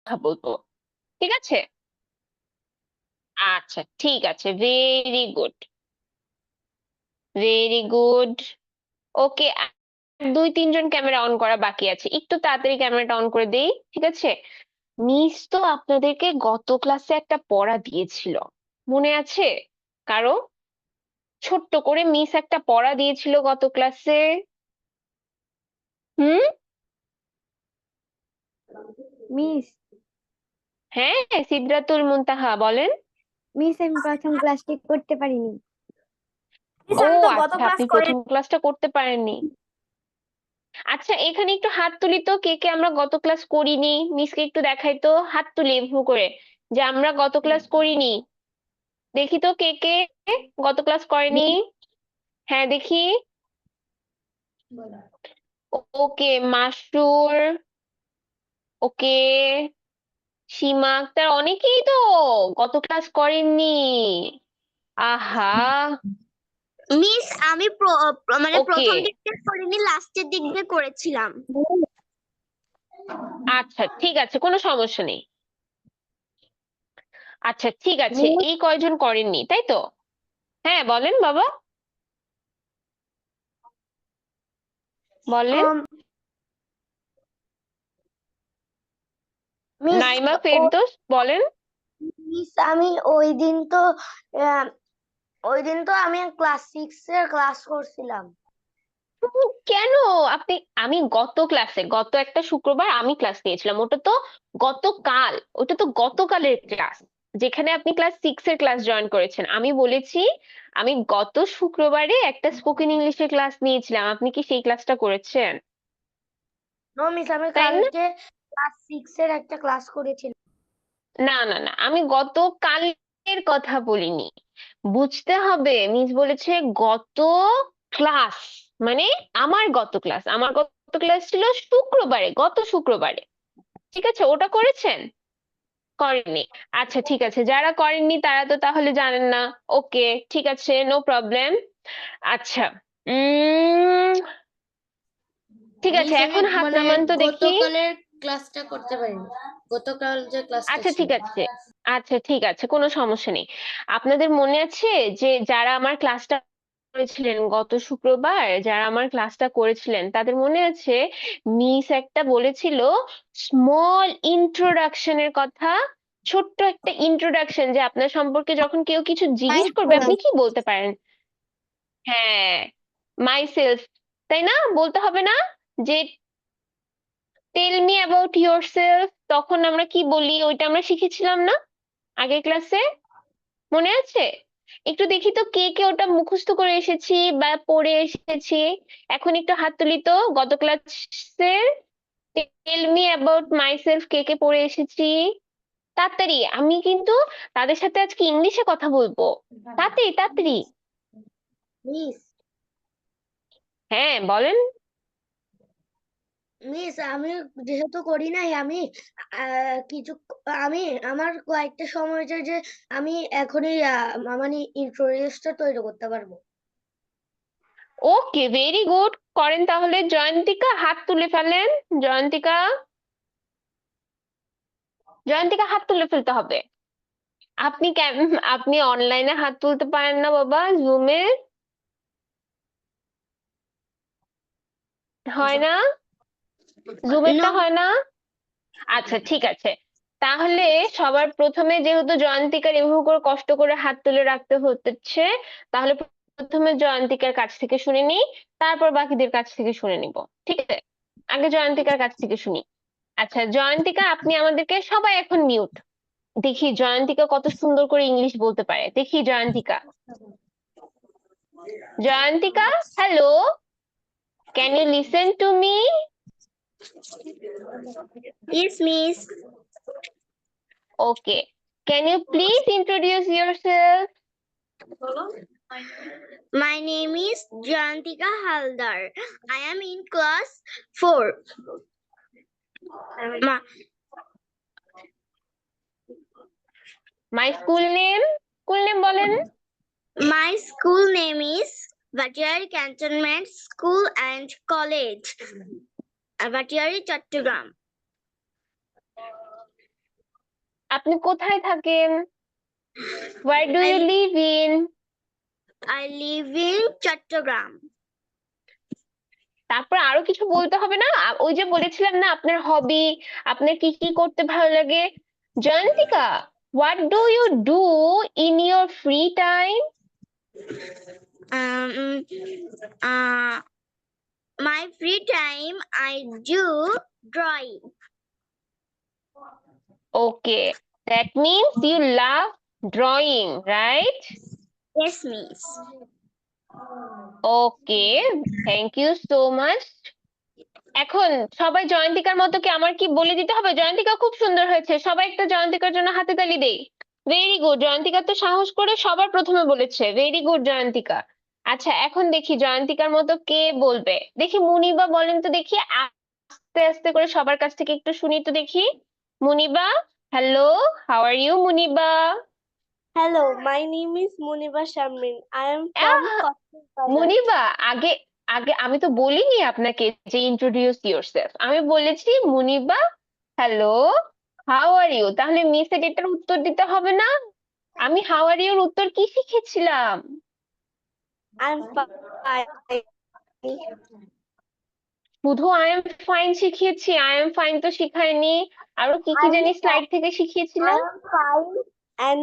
কথা বলবো, ঠিক আছে? আচ্ছা ঠিক আছে, ভেরি গুড, ভেরি গুড। ওকে, দুই তিনজন ক্যামেরা অন করা বাকি আছে, একটু তাড়াতাড়ি ক্যামেরাটা অন করে দেই, ঠিক আছে? মিস তো আপনাদেরকে গত ক্লাসে একটা পড়া দিয়েছিল, মনে আছে কারো? ছোট্ট করে মিস একটা পড়া দিয়েছিল গত ক্লাসে। হুম? মিস হ্যাঁ, সিদরাতুল মুনতাহা বলেন। মিস আমি প্রথম ক্লাসটি করতে পারিনি। মিস ও আমি তো গত আচ্ছা, ক্লাস আপনি করে প্রথম ক্লাসটা করতে পারেননি। আচ্ছা, এখানে একটু হাত তুলি তো, কে কে আমরা গত ক্লাস করিনি, মিসকে একটু দেখাই তো, হাত তুলি ভু করে যে আমরা গত ক্লাস করিনি। দেখি তো কে কে গত ক্লাস করেনি। হ্যাঁ দেখি। ওকে, মাসরুর, ওকে, সীমা আক্তার, অনেকেই তো গত ক্লাস করেননি। আহা। মিস আমি মানে ওকে, প্রথম দিক দিয়ে করিনি, লাস্টের দিক দিয়ে করেছিলাম। আচ্ছা ঠিক আছে, কোনো সমস্যা নেই। আচ্ছা ঠিক আছে, মিস এই কয়জন করেননি তাই তো? হ্যাঁ বলেন বাবা, বলেন। মিস নাইমা ও ফেরদৌস বলেন। মিস আমি আহ, ওই দিন তো আমি ক্লাস 6 এর ক্লাস করছিলাম। কেন? আপনি, আমি গত ক্লাসে, গত একটা শুক্রবার আমি ক্লাস নিয়েছিলাম, ওটা তো গতকাল, ওটা তো গতকালের ক্লাস, যেখানে আপনি ক্লাস 6 এর ক্লাস জয়েন করেছেন। আমি বলেছি আমি গত শুক্রবারে একটা স্পোকেন ইংলিশের ক্লাস নিয়েছিলাম, আপনি কি সেই ক্লাসটা করেছেন? নো মিস আমি তাই না? কালকে ক্লাস 6 এর একটা ক্লাস করেছিলাম। না না না, আমি গতকালের কথা বলিনি, বুঝতে হবে। মিস বলেছে গত ক্লাস, মানে আমার গত ক্লাস, আমার গত ক্লাস ছিল শুক্রবারে, গত শুক্রবারে, ঠিক আছে? ওটা করেছেন? করেননি? আচ্ছা ঠিক আছে, যারা করেননি তারা তো তাহলে জানেন না। ওকে, ঠিক আছে, নো প্রবলেম। আচ্ছা, উম ঠিক আছে, মিস আমি এখন হাত মানে নামান তো দেখি। গতকালের ক্লাসটা করতে পারিনি, গতকাল যে ক্লাসটা আচ্ছা ছিল। ঠিক আছে, আচ্ছা ঠিক আছে, কোনো সমস্যা নেই। আপনাদের মনে আছে যে যারা আমার ক্লাসটা করেছিলেন গত শুক্রবার, যারা আমার ক্লাসটা করেছিলেন তাদের মনে আছে মিস একটা বলেছিল স্মল ইন্ট্রোডাকশনের কথা, ছোট্ট একটা ইন্ট্রোডাকশন, যে আপনার সম্পর্কে যখন কেউ কিছু জিজ্ঞেস করবে আপনি কি বলতে পারেন? হ্যাঁ, মাই সেলফ, তাই না? বলতে হবে না যে tell me about yourself, তখন আমরা কি বলি ওইটা আমরা শিখেছিলাম না আগের ক্লাসে, মনে আছে? একটু দেখি তো কে কে ওটা মুখস্থ করে এসেছি বা পড়ে এসেছি। এখন একটু হাত তুলি তো, গত ক্লাসের tell me about myself কে কে পড়ে এসেছি। তাড়াতাড়ি, আমি কিন্তু তাদের সাথে আজকে ইংলিশে কথা বলবো, তাড়াতাড়ি তাড়াতাড়ি। মিস হ্যাঁ বলেন। মিস আমি যেহেতু করি নাই, কিছু আমি আমার কয়েকটা সময় হয়েছে যে আমি এখনই মানে ইন্ট্রোডিউসটা তৈরি করতে পারবো। ওকে, ভেরি গুড, করেন তাহলে। জয়ন্তিকা হাত তুলে ফেলেন। জয়ন্তিকা, জয়ন্তিকা হাত তুলে ফেলতে হবে। আপনি আপনি অনলাইনে হাত তুলতে পারেন না বাবা, জুমে হয় না, জুমেরটা নো হয় না। আচ্ছা ঠিক আছে, তাহলে সবার প্রথমে যেহেতু জয়ন্তিকার এভাবে করে কষ্ট করে হাত তুলে রাখতে হচ্ছে, তাহলে প্রথমে জয়ন্তিকার কাছ থেকে শুনে নিই, তারপর বাকিদের কাছ থেকে শুনে নিব, ঠিক আছে? আগে জয়ন্তিকার কাছ থেকে শুনি। আচ্ছা জয়ন্তিকা, আপনি আমাদেরকে, সবাই এখন মিউট, দেখি জয়ন্তিকা কত সুন্দর করে ইংলিশ বলতে পারে, দেখি Jayantika. Jayantika, hello, can you listen to me? Yes miss. Okay, can you please introduce yourself? My name is Jantika Haldar. I am in class 4. Ma- my school name বলেন। my school name is Vatiari Cantonment School and College, Vatiari, Chattogram. আপনি কোথায় থাকেন? Where do I, you live in? I live in Chattogram. তারপর আরো কিছু বলতে হবে না? ওই যে বলেছিলাম না আপনার হবি, আপনার কি কি করতে ভালো লাগে? Jayantika, what do you do in your free time? Um, uh, my free time, I do drawing. Okay, that means you love drawing, right? Yes, miss. Okay, thank you so much. এখন সবাই জয়ন্তিকার মতো কি আমার কি বলে দিতে হবে? জয়ন্তিকা খুব সুন্দর হয়েছে, সবাই একটা জয়ন্তিকার জন্য হাতে তালি দেই। ভেরি গুড, জয়ন্তিকা তো সাহস করে সবার প্রথমে বলেছে, ভেরি গুড জয়ন্তিকা। আচ্ছা, এখন দেখি জয়ন্তিকার মতো কে বলবে, দেখি মুনিবা বলেন তো দেখি, আস্তে আস্তে করে সবার কাছ থেকে একটু শুনি তো দেখি। Muniba, hello, how are you Muniba? Hello, my name is Muniba Shamrin. I am from আহা, Cox's Bazar. মুনিবা, আগে আগে আমি তো বলিনি আপনাকে যে ইন্ট্রোডিউস ইয়োরসেলফ, আমি বলেছি Muniba hello, how are you, তাহলে মিস এটার উত্তর দিতে হবে না? আমি হাউ আর ইউর উত্তর কি শিখেছিলাম? I'm fine. শুধু আই এম ফাইন শিখিয়েছি, আই এম ফাইন তো শিখাইনি, আরো কি কি I'm জানি fine. স্লাইড থেকে I শিখিয়েছিলাম। am fine. And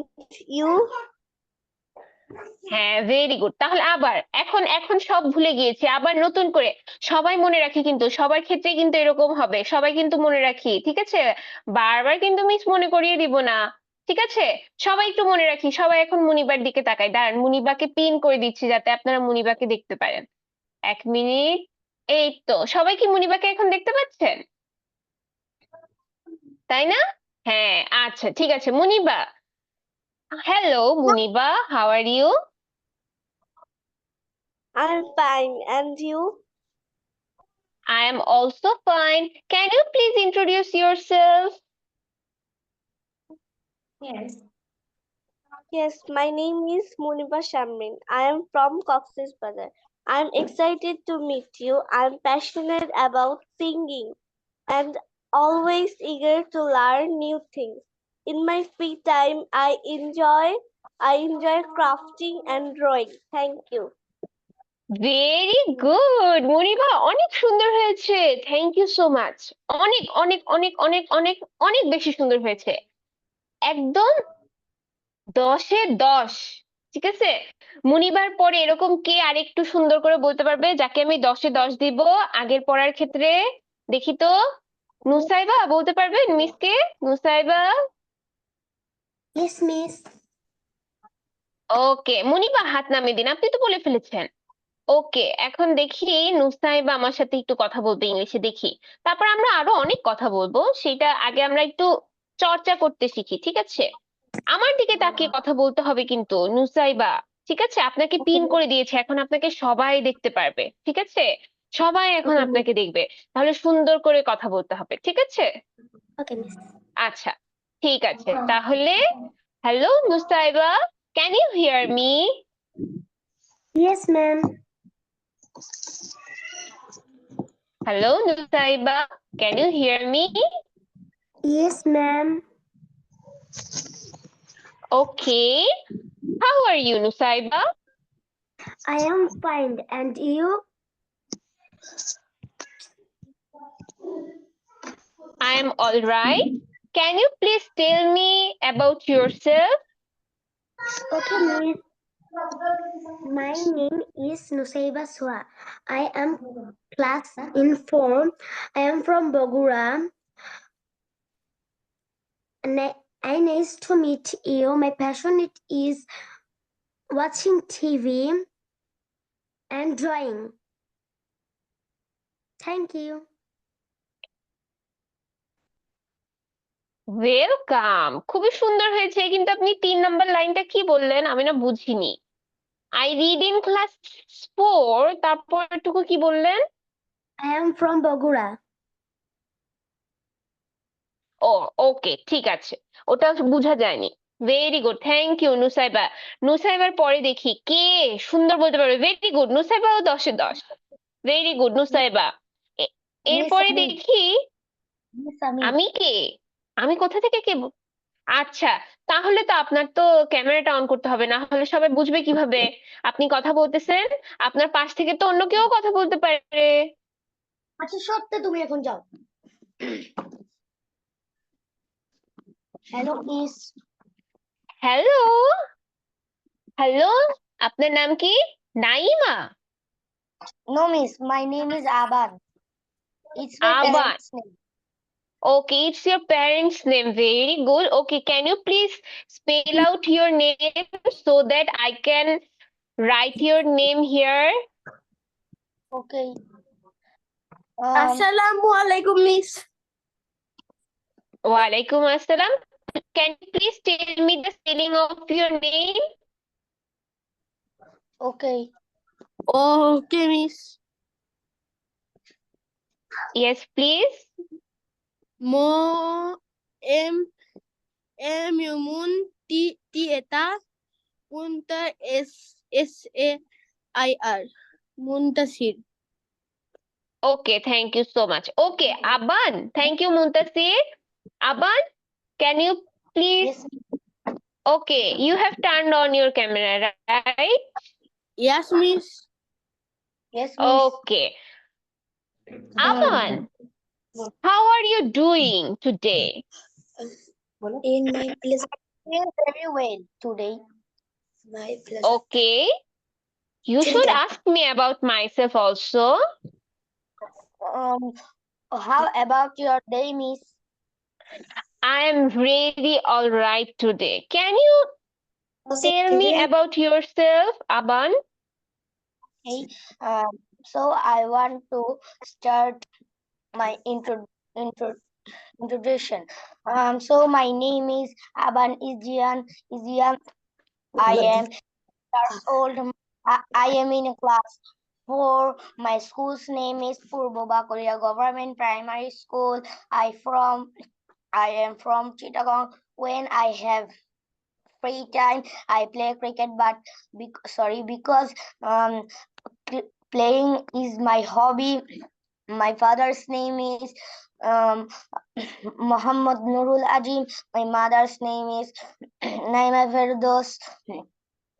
you? হ্যাঁ, ভেরি গুড। তাহলে আবার এখন এখন সব ভুলে গিয়েছি, আবার নতুন করে সবাই মনে রাখি, কিন্তু সবার ক্ষেত্রে কিন্তু এরকম হবে, সবাই কিন্তু মনে রাখি, ঠিক আছে? বারবার কিন্তু মিস মনে করিয়ে দিব না, ঠিক আছে? সবাই একটু মনে রাখি, সবাই এখন মুনিবার দিকে তাকাই, দাঁড়ান মুনিবাকে পিন করে দিচ্ছি যাতে আপনারা মুনিবাকে দেখতে পারেন। 1 মিনিট, এই তো সবাই কি মুনিবাকে এখন দেখতে পাচ্ছেন, তাই না? হ্যাঁ, আচ্ছা ঠিক আছে। Muniba, hello Muniba, how are you? I'm fine. And you? I am also fine. Can you please introduce yourself? Yes, my name is Muniba Shamrin. I am from Cox's Bazar. I'm excited to meet you. I'm passionate about singing and always eager to learn new things. In my free time, I enjoy crafting and drawing. Thank you. Very good Moniba, অনেক সুন্দর হয়েছে, thank you so much. অনেক অনেক অনেক অনেক অনেক অনেক বেশি সুন্দর হয়েছে, একদম 10-এ 10, ঠিক আছে? মুনিবার পরে এরকম কে আরেকটু সুন্দর করে বলতে পারবে যাকে আমি 10-এ 10 দিব আগের পড়ার ক্ষেত্রে? দেখি তো, নুসাইবা বলতে পারবেন মিসকে? Nusaiba, Yes, miss. ওকে মুনিবা হাত নামিয়ে দিন, আপনি তো বলে ফেলেছেন। ওকে, এখন দেখি নুসাইবা আমার সাথে একটু কথা বলবে ইংলিশে, দেখি। তারপর আমরা আরো অনেক কথা বলবো, সেটা আগে আমরা একটু চর্চা করতে শিখি, ঠিক আছে? আমার দিকে তাকিয়ে কথা বলতে হবে কিন্তু নুসাইবা, ঠিক আছে? আপনাকে পিন করে দিয়েছে, এখন আপনাকে সবাই দেখতে পারবে, ঠিক আছে? সবাই এখন Okay, miss. আপনাকে দেখবে, তাহলে সুন্দর করে কথা বলতে হবে, ঠিক আছে? Okay, miss. আচ্ছা, ঠিক আছে তাহলে। Hello Nusaiba, can you hear me? Yes, ma'am. Hello Nusaiba, can you hear me? Yes, ma'am. Okay, how are you Nusaiba? I am fine. And you? I am all right. Can you please tell me about yourself? Okay, miss. My name is Nusaiba Swa. I am class in 4. I am from Bogura. And nice to meet you. My passion it is watching TV and drawing. Thank you. Welcome, খুবই সুন্দর হয়েছে, কিন্তু আপনি 3 নম্বর লাইনটা কি বললেন আমি না বুঝিনি। আই রিড ইন ক্লাস 4, তারপরটুকু কি বললেন? I am from Bogura. ও ওকে, ঠিক আছে, ওটা বোঝা যায়নি। Very good, thank you Nusaiba. নুসাইবার পরে দেখি কে সুন্দর বলতে পারবে। ভেরি গুড, নুসাইবাও 10-এ 10। Very good Nusaiba. এরপরে আমি। দেখি Yes, আমি। আমি কে, আমি কোথা থেকে কে আচ্ছা, তাহলে তো আপনার তো ক্যামেরাটা অন করতে হবে, না হলে সবাই বুঝবে কিভাবে আপনি কথা বলতেছেন? আপনার পাশ থেকে তো অন্য কেউ কথা বলতে পারে। আচ্ছা সত্যি তুমি এখন যাও। Hello miss. হ্যালো, হ্যালো, আপনার নাম কি? Naima? No miss, my name is Aban. It's my Aban. Parents name. Okay, it's your parents' name. Very good. Okay, can you please spell out your name so that I can write your name here? Okay. Assalamu alaikum, miss. Walaikum assalam. Can you please tell me the spelling of your name? Okay. Okay, miss. Yes, please. Mo M M U Mun T T Eta Punta S S A I R Muntasir. Okay, thank you so much. Okay, Aban. Thank you, Muntasir. Aban, can you please? Yes, Okay, you have turned on your camera, right? Yes, miss. yes, miss. Okay. Aban, how are you doing today? In my place, doing very well today. My pleasure. Okay, you should ask me about myself also. How about your day, miss? I am really all right today. Can you tell me about yourself, Aban? Okay. So I want to start my introduction. So my name is Aban Izian. I am years old. I am in class 4. My school's name is Purbo Bakulia Government Primary School. I am from Chittagong. When I have free time, I play cricket, but because playing is my hobby. My father's name is Muhammad Nurul Ajim. My mother's name is Naima Ferdos.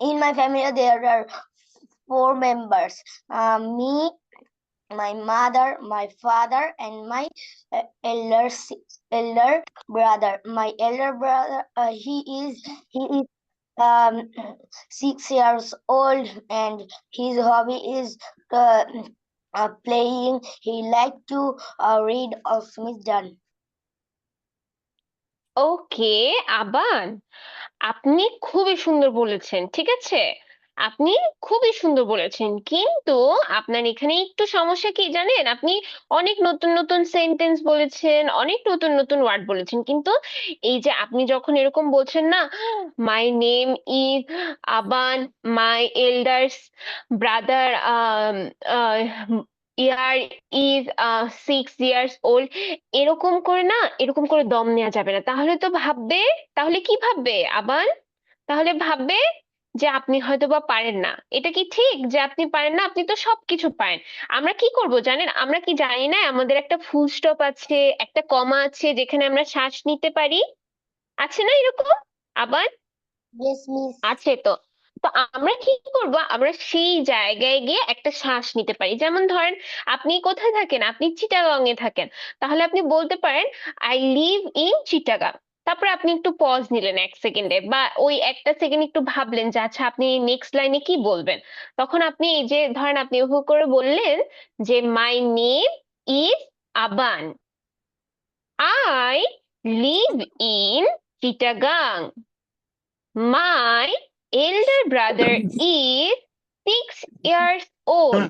In my family, there are 4 members. Me, my mother, my father, and my elder brother. My elder brother, he is 6 years old, and his hobby is playing. He like to read also, Miss Dunn. ওকে, আবান, আপনি খুবই সুন্দর বলেছেন, ঠিক আছে? আপনি খুবই সুন্দর বলেছেন, কিন্তু আপনার এখানে একটু সমস্যা কি জানেন? আপনি অনেক নতুন নতুন সেন্টেন্স বলেছেন, অনেক নতুন নতুন ওয়ার্ড বলেছেন, কিন্তু এই যে আপনি যখন এরকম বলছেন না, মাই name is Aban, my elders brother year is 6 years old, এরকম করে না, এরকম করে দম নেওয়া যাবে না। তাহলে তো ভাববে, তাহলে কি ভাববে আবার? তাহলে ভাববে যে আপনি হয়তোবা পারেন না। এটা কি ঠিক যে আপনি পারেন না? আপনি তো সবকিছু পারেন। আমরা কি করব জানেন? আমরা কি জানি না আমাদের একটা ফুল স্টপ আছে, একটা কমা আছে যেখানে আমরা শ্বাস নিতে পারি? আছে না এরকম আবার? Yes, Miss. আছে তো। তো আমরা কি করব? আমরা সেই জায়গায় গিয়ে একটা শ্বাস নিতে পারি। যেমন ধরেন, আপনি কোথায় থাকেন? আপনি চিটাগাং এ থাকেন। তাহলে আপনি বলতে পারেন, আই লিভ ইন চিটাগাং। তারপরে আপনি একটু পজ নিলেন 1 সেকেন্ডে, বা ওই একটা সেকেন্ড একটু ভাবলেন যে আচ্ছা আপনি নেক্সট লাইনে কি বলবেন। তখন আপনি এই যে ধরেন আপনি ওভাবে করে বললেন যে মাই name is Aban, I live in Chittagong, My elder brother is 6 years old.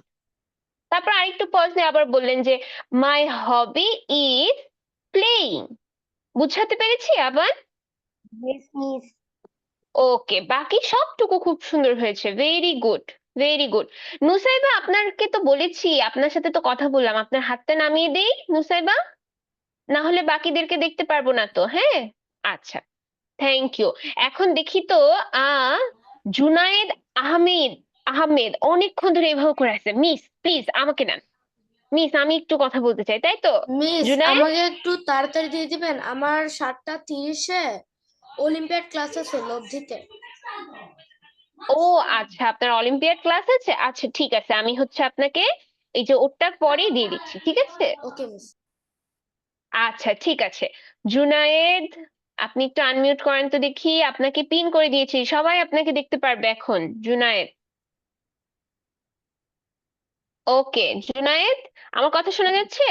তারপর আরেকটু পজ নিয়ে আবার বললেন যে my hobby is playing. বুঝাতে পেরেছি আবার? Yes, Miss. ওকে, বাকি সবটুকু খুব সুন্দর হয়েছে। Very good, very good. Nusaiba, আপনাকে তো বলেছি, আপনার সাথে তো কথা বললাম, আপনার হাতটা নামিয়ে দেই নুসাইবা, না হলে বাকিদেরকে দেখতে পারবো না তো। হ্যাঁ, আচ্ছা, থ্যাংক ইউ। এখন দেখি তো জুনায়েদ আহমেদ, আহমেদ অনেকক্ষণ ধরে এভাবে করে আছে। মিস প্লিজ আমাকে নেন। মিস, আমি একটু কথা বলতে চাই, তাই তো? মিস জুনায়েদ, আমাকে একটু তাড়াতাড়ি দিয়ে দিবেন, আমার 7টা 30-এ অলিম্পিয়াড ক্লাস আছে লব্ধিতে। ও আচ্ছা, আপনার অলিম্পিয়াড ক্লাস আছে। আচ্ছা ঠিক আছে, আমি হচ্ছে আপনাকে এই যে ওটার পরেই দিয়ে দিচ্ছি, ঠিক আছে? ওকে মিস। আচ্ছা ঠিক আছে। জুনায়েদ, আপনি একটু আনমিউট করেন তো দেখি। আপনাকে পিন করে দিয়েছি, সবাই আপনাকে দেখতে পারবে এখন। জুনায়েদ, ওকে। জুনায়েদ, আমার কথা শোনা যাচ্ছে?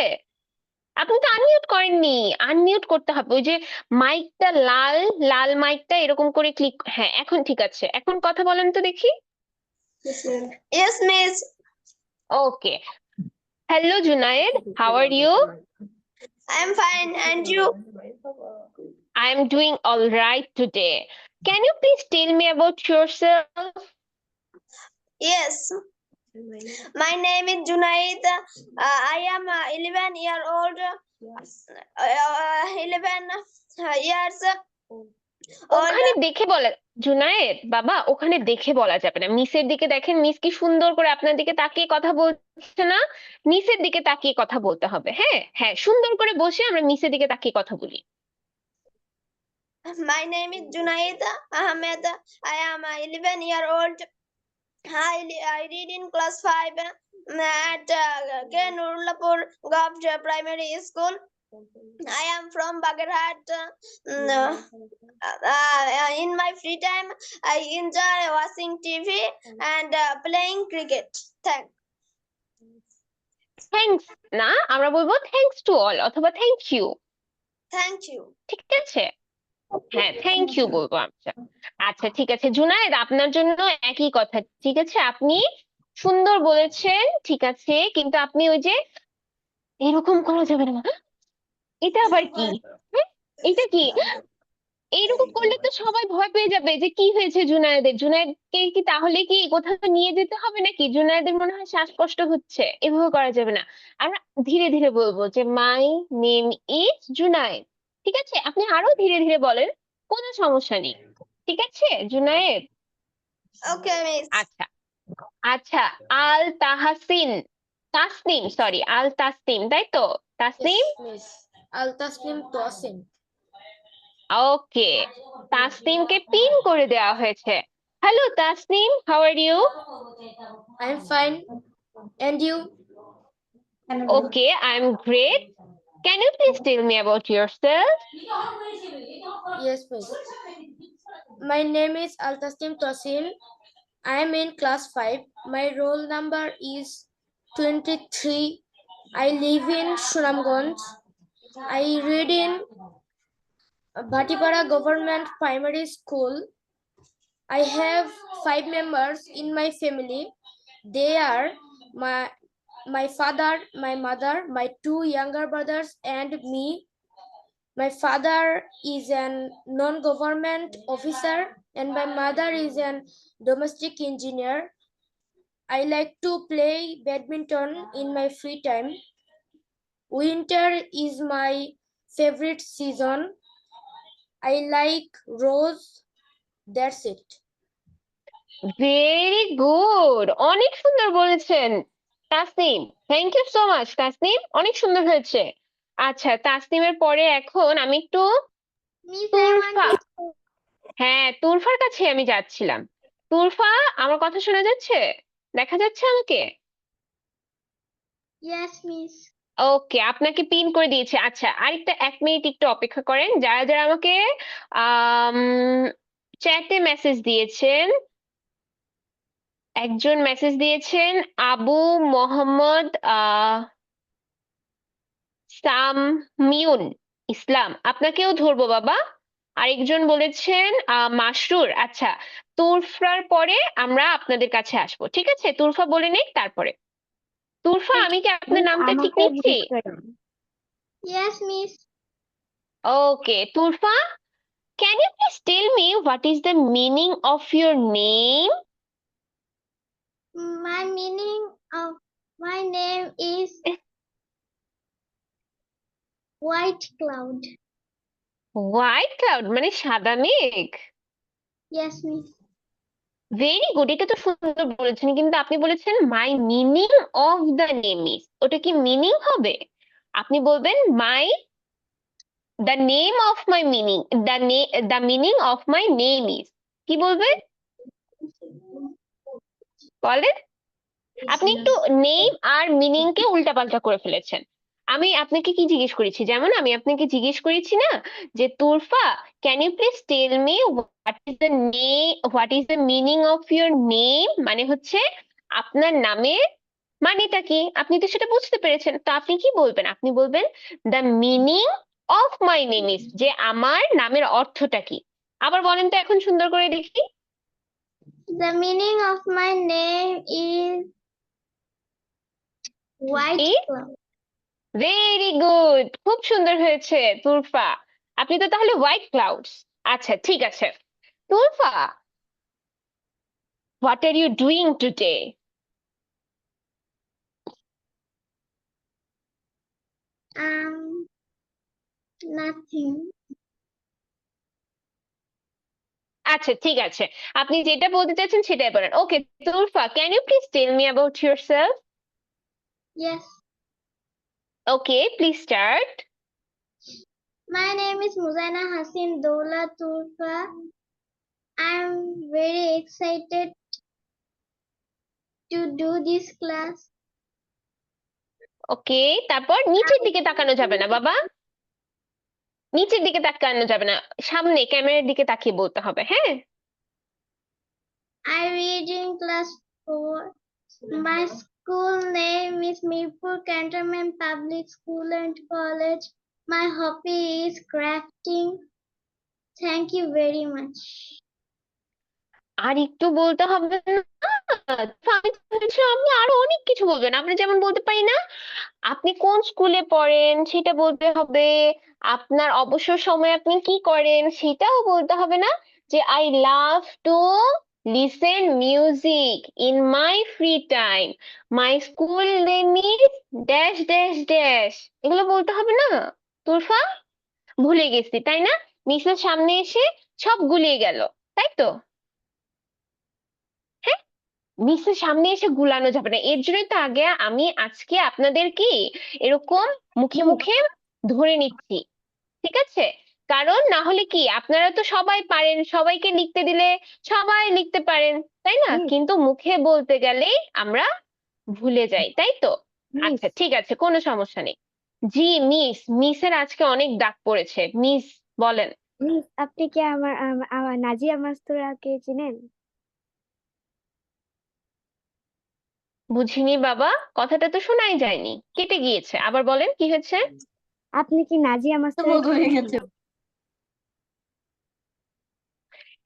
আপনি তো আনমিউট করেননি। আনমিউট করতে হবে, ওই যে মাইকটা লাল লাল মাইকটা এরকম করে ক্লিক। হ্যাঁ, এখন ঠিক আছে। এখন কথা বলেন তো দেখি। Yes, miss. Okay. Hello Junaid, how are you? I'm fine. And you? I am doing all right today. Can you please tell me about yourself? Yes. My name is Junaid. I am 11 year old. 11 years old. ওখানে দেখে বলা, জুনায়েদ বাবা, ওখানে দেখে বলা যাবে না। মিসের দিকে দেখেন, মিস কি সুন্দর করে আপনার দিকে তাকিয়ে কথা বলছে না? নিচের দিকে তাকিয়ে কথা বলতে হবে। হ্যাঁ হ্যাঁ, সুন্দর করে বসে আমরা নিচের দিকে তাকিয়ে কথা বলি। My name is Junaid Ahmed. I am 11 year old. I read in class 5 at K. Nurulapur Govt Primary School. I am from Bagarhat. In my free time, I enjoy watching TV and playing cricket. Thanks না, আমরা বলবো thanks to all অথবা thank you. Thank you. ঠিক আছে? হ্যাঁ, thank you বলবো আমরা। আচ্ছা ঠিক আছে জুনায়েদ, আপনার জন্য একই কথা, ঠিক আছে? আপনি সুন্দর বলেছেন, ঠিক আছে, কিন্তু আপনি ওই যে এরকম করা যাবে না। এটা আবার কি? হ্যাঁ, এটা কি? এইরকম করলে তো সবাই ভয় পেয়ে যাবে যে কি হয়েছে জুনায়েদের। জুনায়েদকে কি তাহলে কি কোথাও নিয়ে যেতে হবে নাকি? জুনায়েদের মনে হয় শ্বাসকষ্ট হচ্ছে। এভাবে করা যাবে না। আমরা ধীরে ধীরে বলবো যে মাই নেম ইজ জুনায়েদ। ঠিক আছে? আপনি আরো ধীরে ধীরে বলেন, কোনো সমস্যা নেই। ঠিক আছে জুনায়েদ? Okay, miss. আচ্ছা আচ্ছা। আল তাহাসিন, তাসনিম, সরি, আল তাসনিম, তাই তো? Tasnim, Yes, miss. Al Tasnim Toyasin. Okay. তাসনিমকে পিন করে দেওয়া হয়েছে। Hello Tasnim, how are you? I am fine. And you? Okay, I'm great. Can you please tell me about yourself? Yes, miss. My name is Al Tasnim Tosin. I am in class 5. My roll number is 23. I live in Sunamganj. I read in Bhatipara Government Primary School. I have 5 members in my family. They are my father, my mother, my 2 younger brothers, and me. My father is an non-government officer, and my mother is an domestic engineer. I like to play badminton in my free time. Winter is my favorite season. I like rose. That's it. Very good, অনেক সুন্দর বলেছেন Tasnim. Thank you so much Tasnim, অনেক সুন্দর হয়েছে। আচ্ছা, তাসনিমের পরে এখন আমি একটু Miss, তুরফা, হ্যাঁ তুরফার কাছে আমি যাচ্ছিলাম। তুরফা, আমার কথা শোনা যাচ্ছে? দেখা যাচ্ছে আমাকে? Yes, miss. ওকে, আপনাকে পিন করে দিয়েছে। আচ্ছা, আরেকটা 1 মিনিট একটু অপেক্ষা করেন। যারা যারা আমাকে চ্যাটে মেসেজ দিয়েছেন, একজন মেসেজ দিয়েছেন আবু মোহাম্মদ সামিউন ইসলাম, আপনাকেও ধরবো বাবা। আরেকজন বলেছেন মাসরুর। আচ্ছা, তুরফার পরে আমরা আপনাদের কাছে আসবো, ঠিক আছে? তুরফা বলে নেই তারপরে। তুরফা, আমি কি আপনার নামটা ঠিক নিচ্ছি? Yes, miss. Okay Turfa, can you please tell me what is the meaning of your name? My meaning of my name is white cloud. White cloud মানে সাদা মেঘ। Yes, miss. ভেরি গুড, এটা তো সুন্দর বলেছেন, কিন্তু আপনি বলেছেন my meaning of the name is, ওটা কি মিনিং হবে? আপনি বলবেন my the name of my meaning, the meaning of my name is, কি বলবে বলেন? আপনি একটু নেম আর মিনিং কে উল্টাপাল্টা করে ফেলেছেন। আমি আপনাকে কি জিজ্ঞেস করেছি, যেমন আমি আপনাকে জিজ্ঞেস করেছি না যে Turfa, can you please tell me what is the meaning of your name, মানে হচ্ছে আপনার নামের মানেটা কি? আপনি তো সেটা বুঝতে পেরেছেন, তো আপনি কি বলবেন? আপনি বলবেন the meaning of my name is, যে আমার নামের অর্থটা কি। আবার বলেন তো এখন সুন্দর করে দেখি। The meaning of my name is white Is? cloud. Very good, খুব সুন্দর হয়েছে তুরফা। আপনি তো তাহলে হোয়াইট ক্লাউডস। আচ্ছা ঠিক আছে Turfa, what are you doing today? Nothing. আচ্ছা ঠিক আছে, আপনি যেটা বলতে চাচ্ছেন সেটাই বলেন। Okay Turfa, can you please tell me about yourself? Yes. Okay please start. My name is Muzaina Hasin Dola Turfa. I'm very excited to do this class. ওকে, তারপর নিচের দিকে তাকানো যাবে না বাবা, নিচের দিকে তাকানো যাবে না, সামনে ক্যামেরার দিকে তাকিয়ে বলতে হবে, হ্যাঁ? I read in class 4. My school name is Mirpur Cantonment Public School and College. My hobby is crafting. Thank you very much. আর একটু বলতে হবে না? তো আমি তো ভেবেছিলাম আপনি আরো অনেক কিছু বলবেন। আপনি যেমন বলতে পারি না আপনি কোন স্কুলে পড়েন সেটা বলতে হবে, আপনার অবসর সময়ে আপনি কি করেন সেটাও বলতে হবে না, যে I love to listen music in my free time, my school name is dash dash dash, এগুলো বলতে হবে না? তুরফা, ভুলে গেছি তাই না? মিসের সামনে এসে সব গুলিয়ে গেল, তাই তো? হ্যাঁ, মিসের সামনে এসে গুলানো যাবে না, এর জন্যই তো আগে আমি আজকে আপনাদের কি এরকম মুখে মুখে ধরে নিচ্ছি, ঠিক আছে? কারণ না হলে কি আপনারা তো সবাই পারেন, সবাইকে লিখতে দিলে সবাই লিখতে পারেন, তাই না? কিন্তু মুখে বলতে গেলে আমরা ভুলে যাই, তাই তো? আচ্ছা ঠিক আছে, কোনো সমস্যা নেই। জি মিস, মিসের আজকে অনেক ডাক পড়েছে। মিস বলেন। মিস, আপনি কি আমার নাজিয়া মাস্তুরাকে চিনেন? বুঝিনি বাবা, কথাটা তো শোনাই যায়নি, কেটে গিয়েছে, আবার বলেন কি হয়েছে? আপনি কি নাজিয়া মাস্তুরাকে চিনেন?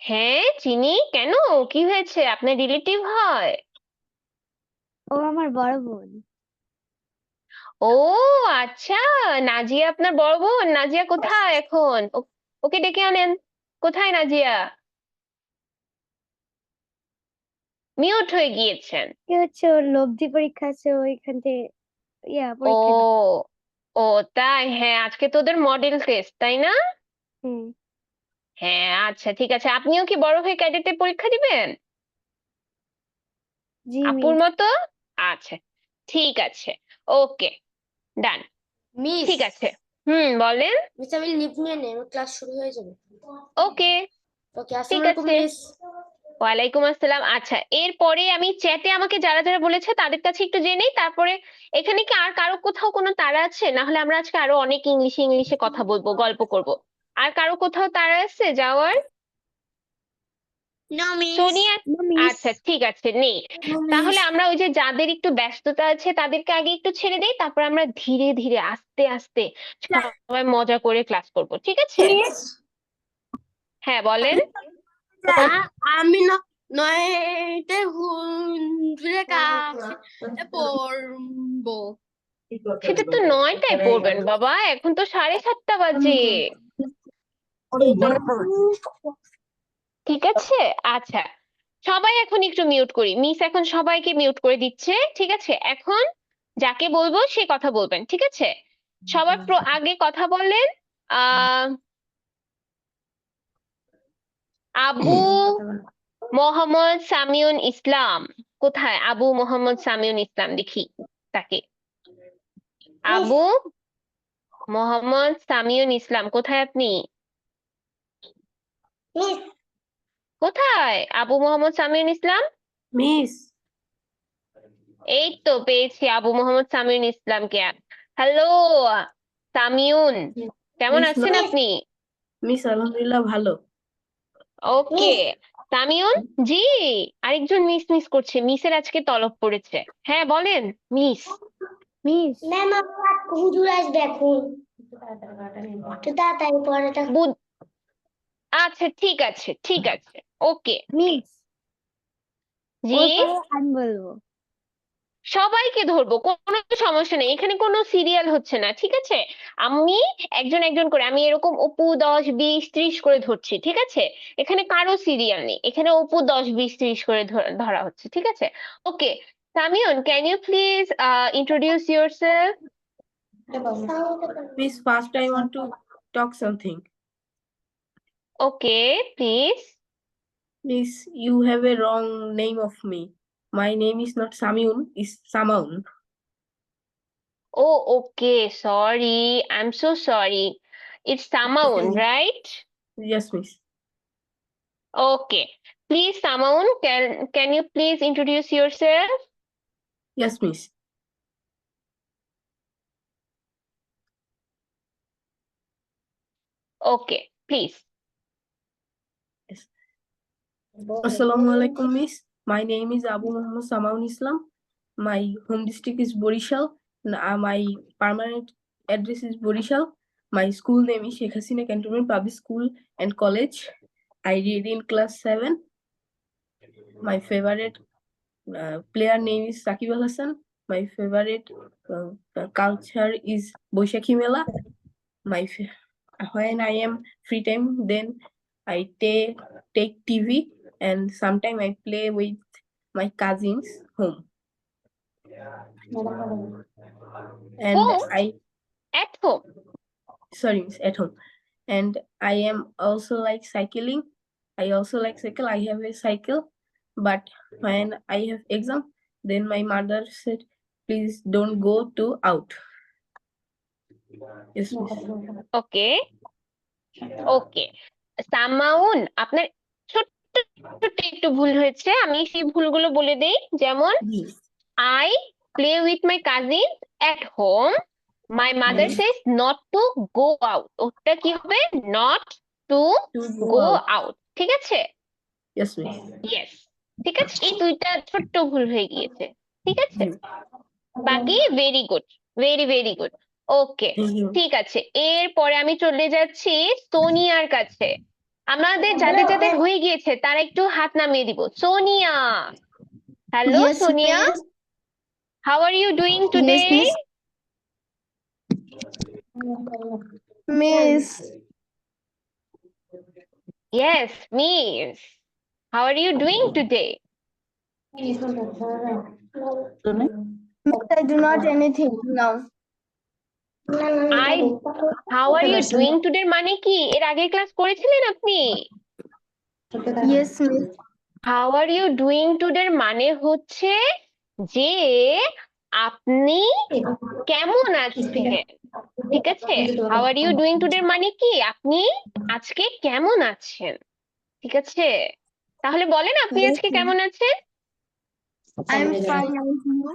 হ্যাঁ চিনি, কেন কি হয়েছে? আপনার রিলেটিভ হয়? ও আমার বড় বোন। ও আচ্ছা, নাজিয়া আপনার বড় বোন। নাজিয়া কোথায় এখন? ওকে ডেকে আনেন। কোথায় নাজিয়া? মিউট হয়ে গিয়েছেন। কি হচ্ছে, ওর লব্ধি পরীক্ষা আছে, ওইখান থেকে ও পরীক্ষা দিচ্ছে। ও তাই, হ্যাঁ আজকে তোদের মডেল টেস্ট তাই না? হুম। হ্যাঁ আচ্ছা ঠিক আছে, আপনিও কি বড় হয়ে ক্যাডেটে পরীক্ষা দিবেন জি আপুর মিস। মতো? আচ্ছা ঠিক আছে, ওকে ডান, মিস, ঠিক আছে। বলেন। মিস আমি লিভ নিয়ে নেই, আমার ক্লাস শুরু হয়ে যাবে। ওকে ওকে, ঠিক আসসালামু আলাইকুম আছে, মিস। ওয়ালাইকুম আসসালাম। আচ্ছা এরপরে আমি চ্যাটে আমাকে যারা যারা বলেছে তাদের কাছে একটু জেনে নেই, তারপরে এখানে কি আর কারো কোথাও কোনো তাড়া আছে? না হলে আমরা আজকে আরো অনেক ইংলিশে ইংলিশে কথা বলবো, গল্প করব। আর কারো কোথাও তাড়া আছে যাওয়ার? No, miss. Sonia? No, miss. আচ্ছা ঠিক আছে, নেই। তাহলে আমরা ওই যে যাদের একটু ব্যস্ততা আছে তাদেরকে আগে একটু ছেড়ে দেই, তারপর আমরা ধীরে ধীরে আস্তে আস্তে সবাই মজা করে ক্লাস করব, ঠিক আছে? হ্যাঁ বলেন। আমি নয়টা হুজুরের কাছে পড়বো। সেটা তো 9টায় পড়বেন বাবা, এখন তো 7:30 বাজে। ঠিক আছে, আচ্ছা সবাই এখন একটু মিউট করি, মিস এখন সবাইকে মিউট করে দিচ্ছে, ঠিক আছে? এখন যাকে বলবো সে কথা বলবেন, ঠিক আছে? সবার আগে কথা বললেন আবু মোহাম্মদ সামিউন ইসলাম। কোথায় আবু মোহাম্মদ সামিউন ইসলাম? দেখি তাকে। আবু মোহাম্মদ সামিউল ইসলাম, কোথায় আপনি? Miss, কোথায় আবু মোহাম্মদ সামিউল ইসলাম? মিস এই তো পেয়েছি আবু মোহাম্মদ সামিউল ইসলামকে। হ্যালো সামিউন, কেমন মিস আছেন আপনি? মিস আলহামদুলিল্লাহ ভালো। ওকে সামিউন জি, আরেকজন মিস মিস করছে, মিসের আজকে তলব পড়েছে। হ্যাঁ বলেন মিস। Miss. ma'am, আমার হুজুর আসবে এখন। একটু তাড়াতাড়ি পড়াটা আচ্ছা ঠিক আছে ঠিক আছে, ওকে Miss. জি। আমি বলবো। সবাইকে ধরবো, কোনো সমস্যা নেই, এখানে কোনো সিরিয়াল হচ্ছে না, ঠিক আছে? আমি একজন একজন করে, আমি এরকম অপু 10 20 30 করে ধরছি, ঠিক আছে? এখানে কারো সিরিয়াল নেই, এখানে অপু 10 20 30 করে ধরা হচ্ছে, ঠিক আছে? Okay Samiun, can you please introduce yourself? Miss first I want to talk something. Okay please. Miss, you have a wrong name of me. My name is not Samiun, it's Samaun. ও okay sorry, I am so sorry, it's Samaun right? Yes, miss. Okay please Samaun, can you please introduce yourself? Yes, miss. Okay please. Assalamu alaikum, miss. My name is Abu Muhammad Samaun Islam. My home district is Borishal. My permanent address is Borishal. My school name is Sheikh Hasina Cantonment Public School and College. I read in class 7. My favorite player name is Sakib Al Hassan. My favorite culture is Boishakhi Mela. When I am free time, then I take TV and sometimes I play with my cousins home. And Home? At home? Sorry, miss, at home. And I am also like cycling. I also like cycle. I have a cycle, but when I have exam, then my mother said, please don't go to out. Yes, miss. ওকে ওকে সামাউন, আপনার ছোট্ট ছোট্ট একটু ভুল হয়েছে, আমি সেই ভুলগুলো বলে দেই। যেমন Yes. I play with my cousins at home. My mother says not to go out. ওটা কি হবে? Not to To go out. out. ঠিক আছে? Yes, miss. Yes. ঠিক আছে? এই দুইটা ছোট্ট ভুল হয়ে গিয়েছে। ঠিক আছে? Yes. বাকি very good, very very good. Okay Thank you. ঠিক আছে, এরপরে আমি চলে যাচ্ছি সোনিয়ার কাছে। আমাদের যাদের যাদের হয়ে গিয়েছে তারা একটু হাত নামিয়ে দিব। Sonia, hello Yes, Sonia, miss. How are you doing today? miss. Miss. Yes, miss. How are you doing today? I do not anything now. How are you doing today মানে কি? এর আগের ক্লাস করেছিলেন আপনি? Yes, miss. How are you doing today মানে হচ্ছে যে আপনি কেমন আছেন, ঠিক আছে? How are you doing today মানে কি আপনি আজকে কেমন আছেন, ঠিক আছে? তাহলে বলেন আপনি আজকে কেমন আছেন? I'm fine. And you?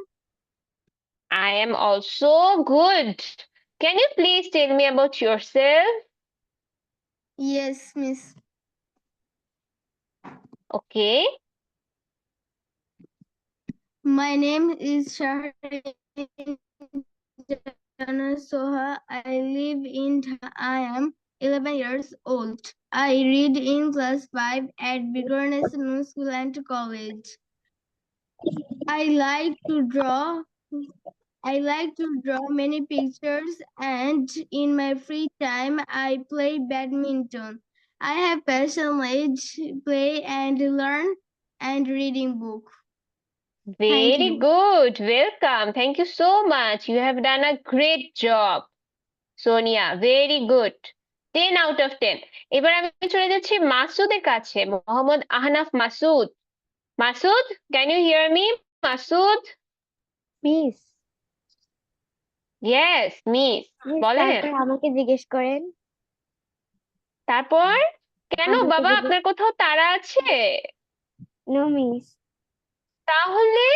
I am also good. Can you please tell me about yourself? Yes, miss. Okay. My name is Shahrin Soha. I live in I am 11 years old. I read in class 5 at Bigor National School and College. I like to draw. I like to draw many pictures, and in my free time, I play badminton. I have passionate play and learn and reading book. Very you. good. Welcome. Thank you so much. You have done a great job, Sonia. Very good. 10 out of 10. এবার আমি চলে যাচ্ছি মাসুদের কাছে, Mohammad Ahnaf Masud. Masud, can you hear me? Masud, Miss. Yes miss, miss বলেন। তারপর আমাকে জিজ্ঞেস করেন। তারপর কেন আমাকে বাবা, জিজ্ঞেস আপনার কোথাও তাড়া আছে? No miss. তাহলে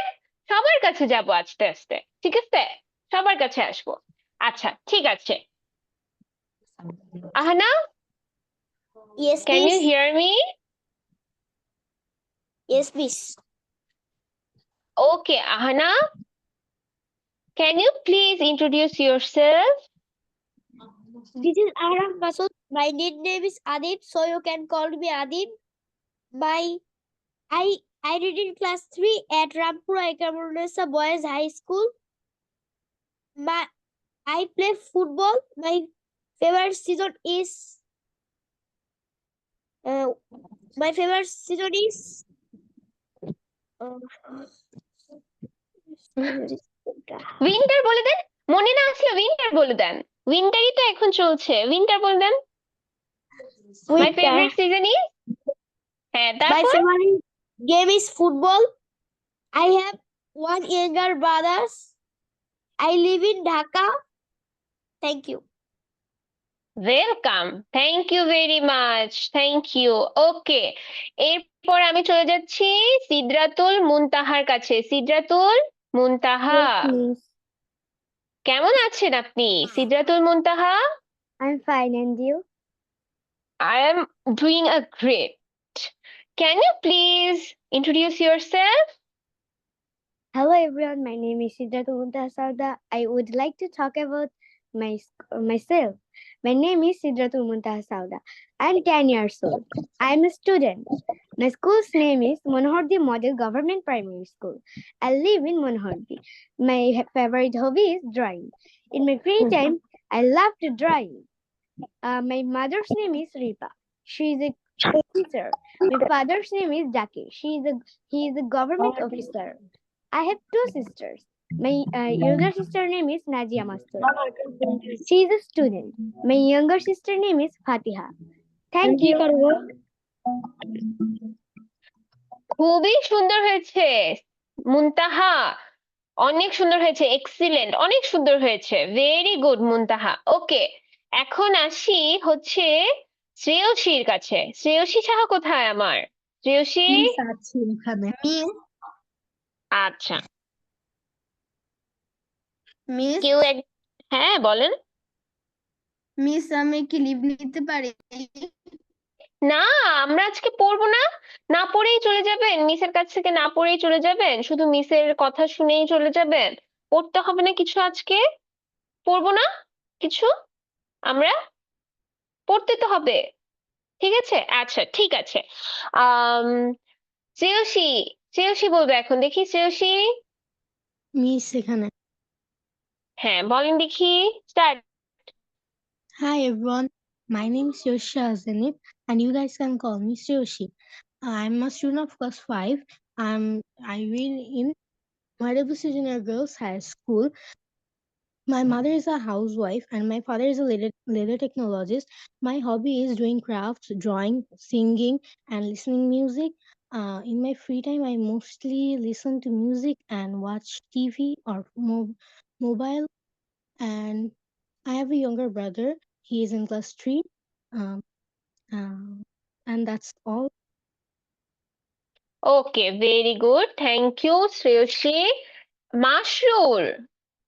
সবার কাছে যাব আস্তে আস্তে, ঠিক আছে? সবার কাছে আসবো। আচ্ছা ঠিক আছে। Ahana, yes can you miss. Hear me? Yes miss. Okay Ahana, can you please introduce yourself? This is Aram Masud. My nickname is Adib, so you can call me Adib. My I read in class 3 at Rampura Ekamurunesa Boys High School. I play football. My favorite season is uh, my favorite season is uh, winter বলে দেন, মনে না আসলে winter বলে দেন। উইন্টারই তো এখন চলছে, winter বলে দেন। মাই winter. Favourite season is, হ্যাঁ My তারপর? favorite game is football. I have one younger brother. I live in Dhaka. Thank you. Welcome, thank you very much, thank you. Okay, এরপর আমি চলে যাচ্ছি সিদরাতুল মুনতাহার কাছে। সিদরাতুল মুনতাহা, Miss. কেমন আছেন আপনি সিদরাতুল মুনতাহা? I'm fine, and you? I am doing a great. Can you please introduce yourself? Hello everyone, my name is Sidratul Muntaha Sauda. I would like to talk about myself. My name is Sidratul Muntaha Sauda. I'm 10 years old. I'm a student. My school's name is Monohardi Model Government Primary School. I live in Monohardi. My favorite hobby is drawing. In my free time, I love to drawing. My mother's name is Ripa. She is a teacher. My father's name is Jackie. He is a government officer. I have two sisters. My younger sister name is Najia Master. She is a student. My younger sister name is Fatiha. Thank you. খুবই সুন্দর হয়েছে মুনতাহা, অনেক সুন্দর হয়েছে, excellent, অনেক সুন্দর হয়েছে, very good মুনতাহা। ওকে, এখন আসি হচ্ছে শ্রেয়সীর কাছে। শ্রেয়সী সাহা কোথায় আমার? শ্রেয়সী, আছি এখানে। আচ্ছা মিস কেউ এক, হ্যাঁ বলেন। মিস আমি কি লিভ নিতে পারি? না, আমরা আজকে পড়বো না, না পড়েই চলে যাবেন মিসের কাছ থেকে, না পড়েই চলে যাবেন, শুধু মিসের কথা শুনেই চলে যাবেন? পড়তে হবে না কিছু আজকে? পড়বো না কিছু আমরা? পড়তে তো হবে, ঠিক আছে? আচ্ছা ঠিক আছে। আম শ্রেয়সী, শ্রেয়সী বলবে এখন, দেখি শ্রেয়সী। মিস এখানে। হ্যাঁ বলেন দেখি, start. Hi everyone, my name is Yoshi Azanit and you guys can call me Yoshi. I'm a student of class 5. I read in Madhavu Junior Girls High School. My mother is a housewife and my father is a leather technologist. My hobby is doing crafts, drawing, singing, and listening music. In my free time, I mostly listen to music and watch TV or mobile. And I have a younger brother. He is in class 3. Um, and that's all. Okay, very good, thank you Shreyasi. Mashrur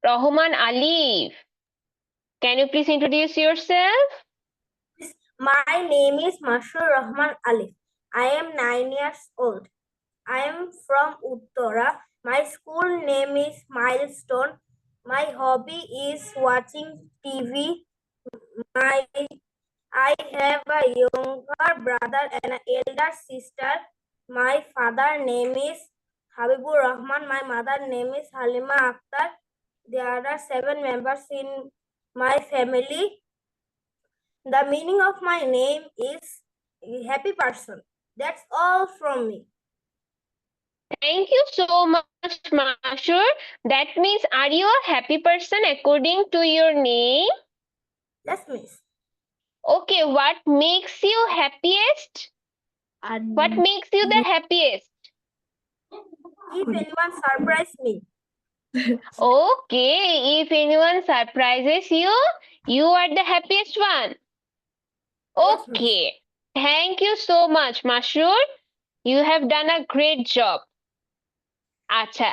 Rahman Alif, can you please introduce yourself? My name is Mashrur Rahman Alif. I am 9 years old. I am from Uttara. My school name is Milestone. My hobby is watching TV. I have a younger brother and an elder sister. My father name is Habibur Rahman. My mother name is Halima Akhtar. There are 7 members in my family. The meaning of my name is happy person. That's all from me. Thank you so much, Mashur. That means, are you a happy person according to your name? Yes, miss. Okay, what makes you happiest? What makes you the happiest? If anyone surprise me, Okay, if anyone surprises you, you are the happiest one. Okay, thank you so much, Mashrur. You have done a great job. আচ্ছা,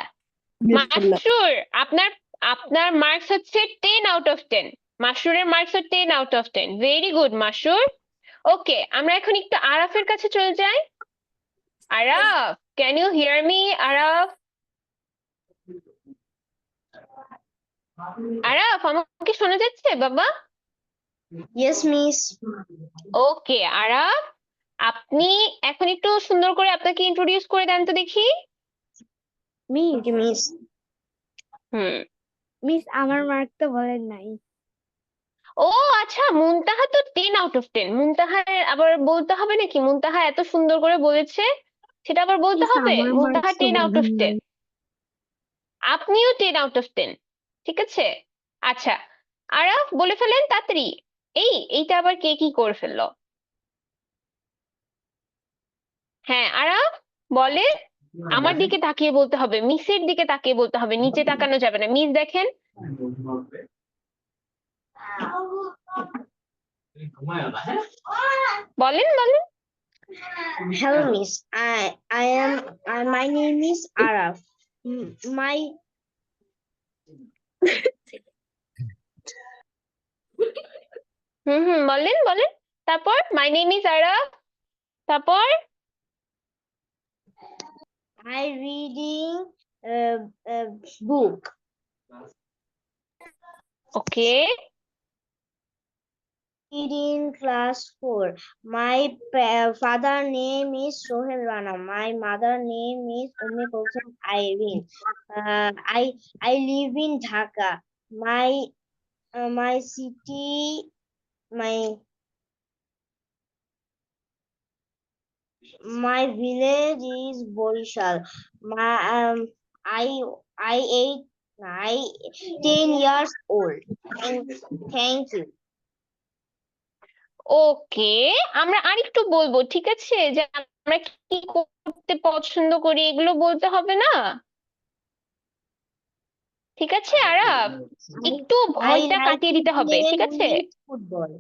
মাশরুর, আপনার আপনার marks হচ্ছে 10 out of 10। মাশরুরের marks হচ্ছে 10 out of 10। Very good Mashrur. Okay, আমরা এখন একটু আরাফের কাছে চলে যাই। Araf, can you hear me? Araf, Araf, আমাকে শোনা যাচ্ছে বাবা? Yes, miss. ওকে আরাফ, আপনি এখন একটু সুন্দর করে আপনাকে ইন্ট্রোডিউস করে দেন তো দেখি। Okay, miss. হুম। মিস আমার মার্ক তো বলেন নাই। ও আচ্ছা, মুনতাহা তো 10 আউট অফ 10। মুনতাহার আবার বলতে হবে নাকি? মুনতাহা এত সুন্দর করে বলেছে, সেটা আবার বলতে মিস হবে? আমার মুনতাহা মার্কস তো 10 আউট অফ বলেন 10। নাই। আপনিও 10 আউট অফ 10। ঠিক আছে, আচ্ছা আরাফ বলে ফেলেন তাড়াতাড়ি। এইটা আবার কে কি করে ফেললো? হ্যাঁ আরাফ বলে। আমার দিকে তাকিয়ে বলতে হবে, মিসের দিকে তাকিয়ে বলতে হবে, নিচে তাকানো যাবে না। মিস দেখেন, বলেন বলেন। Hello, miss. My name is Araf. My হুম, বলেন বলেন। তারপর মাই নেম ইজ আরাফ, তারপর I reading a book. Okay, In class 4. My father name is Sohel Rana. My mother name is Ummi Kulsum Irene. I live in Dhaka. My city, my village is Borishal. I 10 years old. Thank you. ওকে, আমরা আরেকটু বলবো, ঠিক আছে? যে আমরা কি করতে পছন্দ করি এগুলো বলতে হবে না? ঠিক আছে আরাফ, একটু I ভয়টা like কাটিয়ে to দিতে হবে, play ঠিক আছে? only football.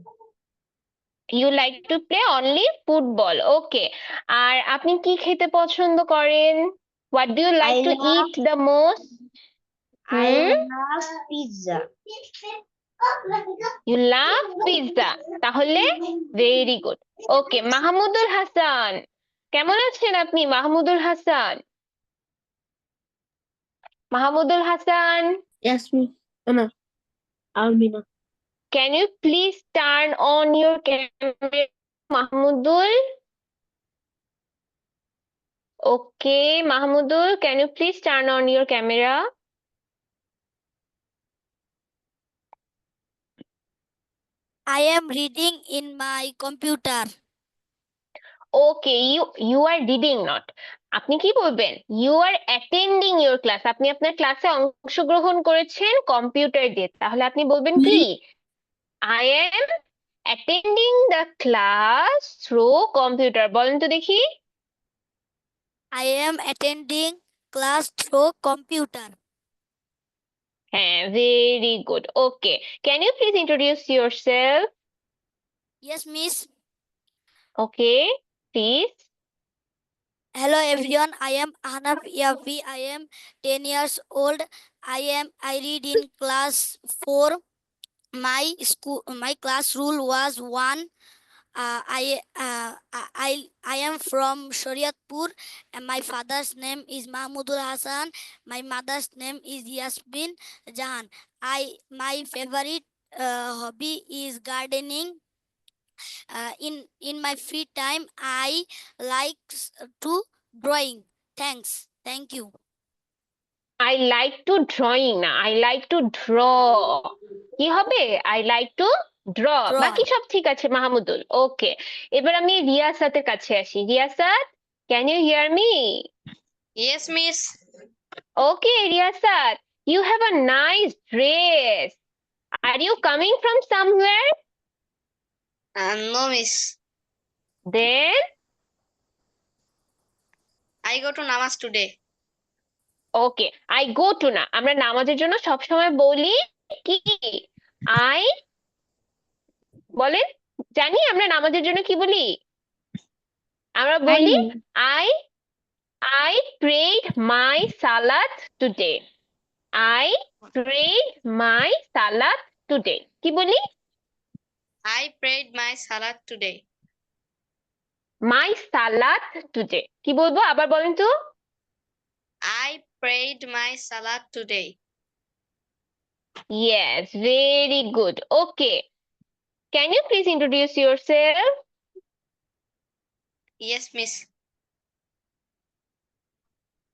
You like to play only football, okay. আর আপনি কি খেতে পছন্দ করেন? What do you like to eat the most? I love pizza. You love pizza, তাহলে very good. Okay, Mahmudul Hasan, কেমন আছেন আপনি Mahmudul Hasan? Mahmudul Hasan, Yes, miss. Anna, Almina. can you please turn on your camera, Mahmudul? Okay, Mahmudul, can you please turn on your camera? I am reading in my computer. Okay, you are reading not. আপনি কি বলবেন? You are attending your class. আপনি আপনার ক্লাসে অংশগ্রহণ করেছেন computer দিয়ে। তাহলে আপনি বলবেন কি? I am attending the class through computer. বলেন তো দেখি। I am attending class through computer. হ্যাঁ, very good. Okay. Can you please introduce yourself? Yes, miss. Okay, please. Hello everyone. I am Ahnaf Yafi. I am 10 years old. I read in class 4. My class rule was 1. I am from Shariatpur and my father's name is Mahmudul Hasan. My mother's name is Yasmin Jahan. My favorite hobby is gardening. In my free time, I like to drawing. Thanks. Thank you. I like to drawing না, I like to draw. কি হবে? I like to draw. Draw. বাকি সব ঠিক আছে মাহমুদুল। ওকে, এবার আমি রিয়াসাতের কাছে আসি। Riasat, can you hear me? Yes, miss. Okay, Riyasat, you have a nice dress. Are you coming from somewhere? No, miss. Then I go to Namas today. Okay, I go to না, আমরা নামাজের জন্য সবসময় বলি কি? আই, বলেন, জানি আমরা নামাজের জন্য কি বলি? আমরা বলি আই আই প্রেড মাই সালাত টুডে। আই প্রেড মাই সালাত টুডে। কি বলি? I prayed my salat today. মাই সালাত টুডে। কি বলবো? আবার বলেন তো। I prayed my salat today. Yes, very good. Okay. Can you please introduce yourself? Yes, miss.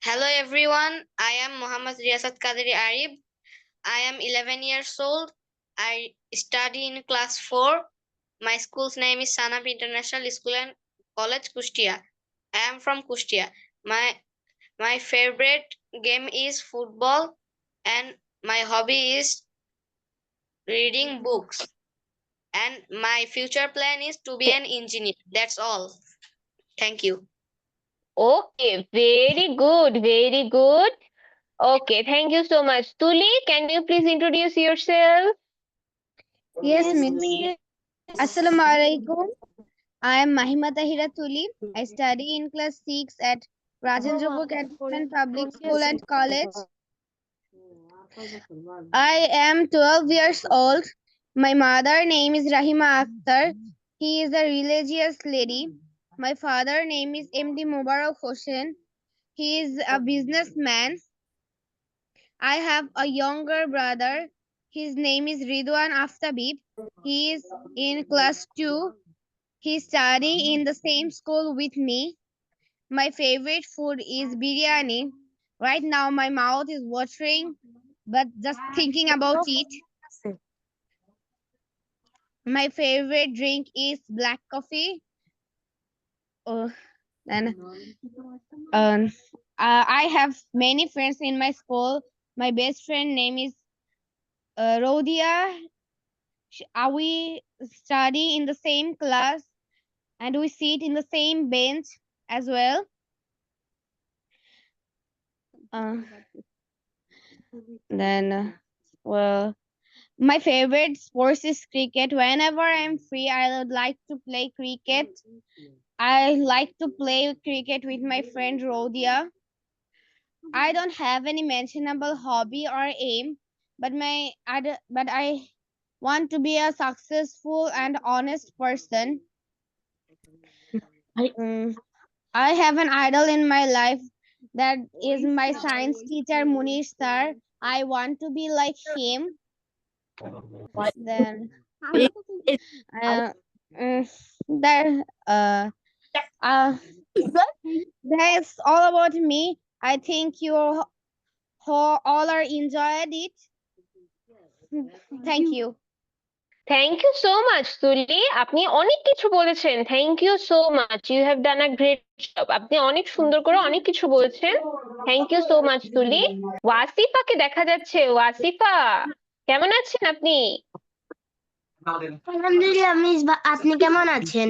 Hello everyone. I am Muhammad Riyasat Kadiri Arib. I am 11 years old. I study in class 4. My school's name is Sanab International School and College, Kustia. I am from Kustia. My favorite game is football and my hobby is reading books. And my future plan is to be an engineer. That's all. Thank you. Okay, very good, very good. Okay, thank you so much. Tuli, can you please introduce yourself? Yes, Miss. Assalamu alaikum. I am Mahima Tahira Tuli. I study in class 6 at Rajendra Cantonment Public School and College. I am 12 years old. My mother name is Rahima Akhtar. He is a religious lady. My father name is MD Mubarak Hossain. He is a businessman. I have a younger brother. His name is Ridwan Aftabib. He is in class 2. He study in the same school with me. My favorite food is biryani. Right now my mouth is watering, but just thinking about it. My favorite drink is black coffee. And I have many friends in my school. My best friend name is Rodia. We study in the same class and we sit in the same bench as well. Well, my favorite sports is cricket. Whenever I'm free, I would like to play cricket. I like to play cricket with my friend Rodia. I don't have any mentionable hobby or aim, but I want to be a successful and honest person. I have an idol in my life that is my science teacher Munish sir. I want to be like him. Then that's all about me. I think you all are enjoyed it. Thank you. Thank you so much, Tuli. আপনি অনেক কিছু বলেছেন। Thank you so much. You have done a great job. আপনি অনেক সুন্দর করে অনেক কিছু বলেছেন। Thank you so much, Tuli. ওয়াসিফাকে দেখা যাচ্ছে। ওয়াসিফা, কেমন আছেন আপনি? আলহামদুলিল্লাহ মিস, আপনি কেমন আছেন?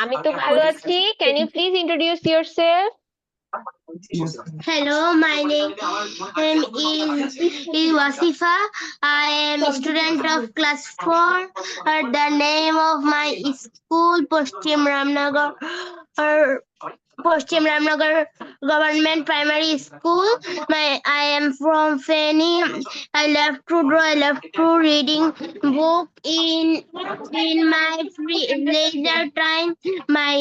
আমি তো ভালো আছি। Can you please introduce yourself? Hello, my name is Wasifa. I am a student of class 4. The name of my school, Paschim Ramnagar Government Primary School. I am from Feni. I love to draw. I love to reading book in my free leisure time. My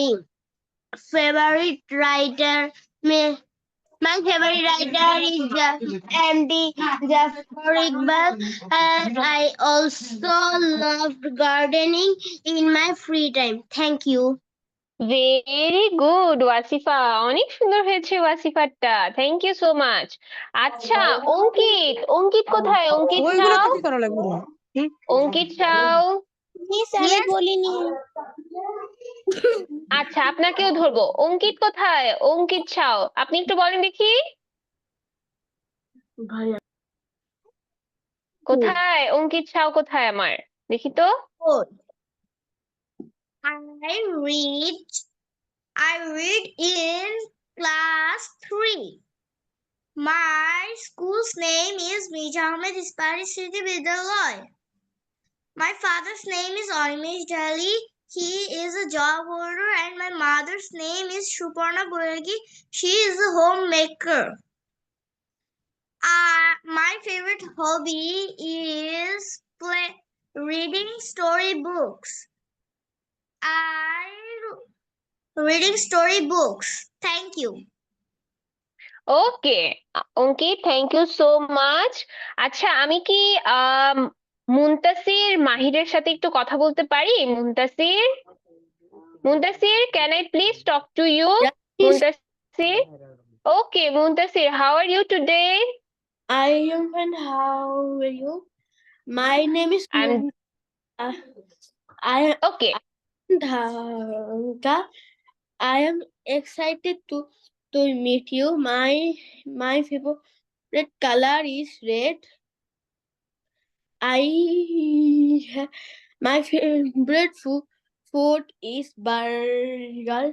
favorite writer My favorite writer is MD Jafar Iqbal, and I also love gardening in my free time. Thank you. Very good Wasifa, অনেক সুন্দর হয়েছে ওয়াসিফাটা। Thank you so much. আচ্ছা, অঙ্কিত, অঙ্কিত কোথায়? অঙ্কিত চাও, অঙ্কিত চাও। আমি বলিনি। আচ্ছা, আপনাকেও ধরবো। অঙ্কিত কোথায়? অঙ্কিত চাও, আপনি একটু বলেন দেখি কোথায়? অঙ্কিত চাও কোথায় আমার? দেখি তো। I read in class 3. My school's name is Mirza Ahmed Ispari City Vidyalaya. My father's name is Animesh Dali. He is a job holder, and my mother's name is Shuparna Goyagi. She is a homemaker. My favorite hobby is reading storybooks. Reading storybooks. Thank you. Okay Ankit, thank you so much. আচ্ছা, আমি কি মুনতাসির মাহিরের সাথে একটু কথা বলতে পারি? Muntasir, Muntasir, can I please talk to you? Muntasir, okay Muntasir, how are you today? I am fine. How are you? My name is I okay Dhanka. I am excited to meet you. My favorite color is red. My favorite food is burger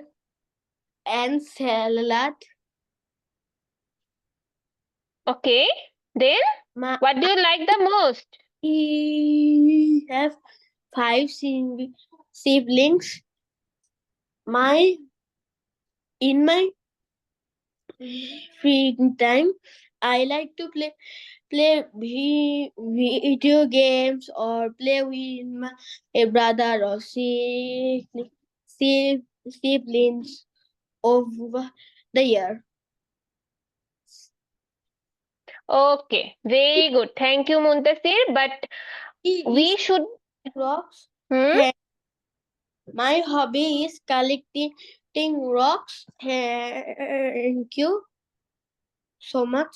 and salad. Okay, then what do you like the most? We have 5 siblings. In my free time, I like to play video games or play with my brother or siblings over the year. Okay, very good. Thank you, Muntasir. But we should. Rocks. Hmm? My hobby is collecting rocks. Thank you so much.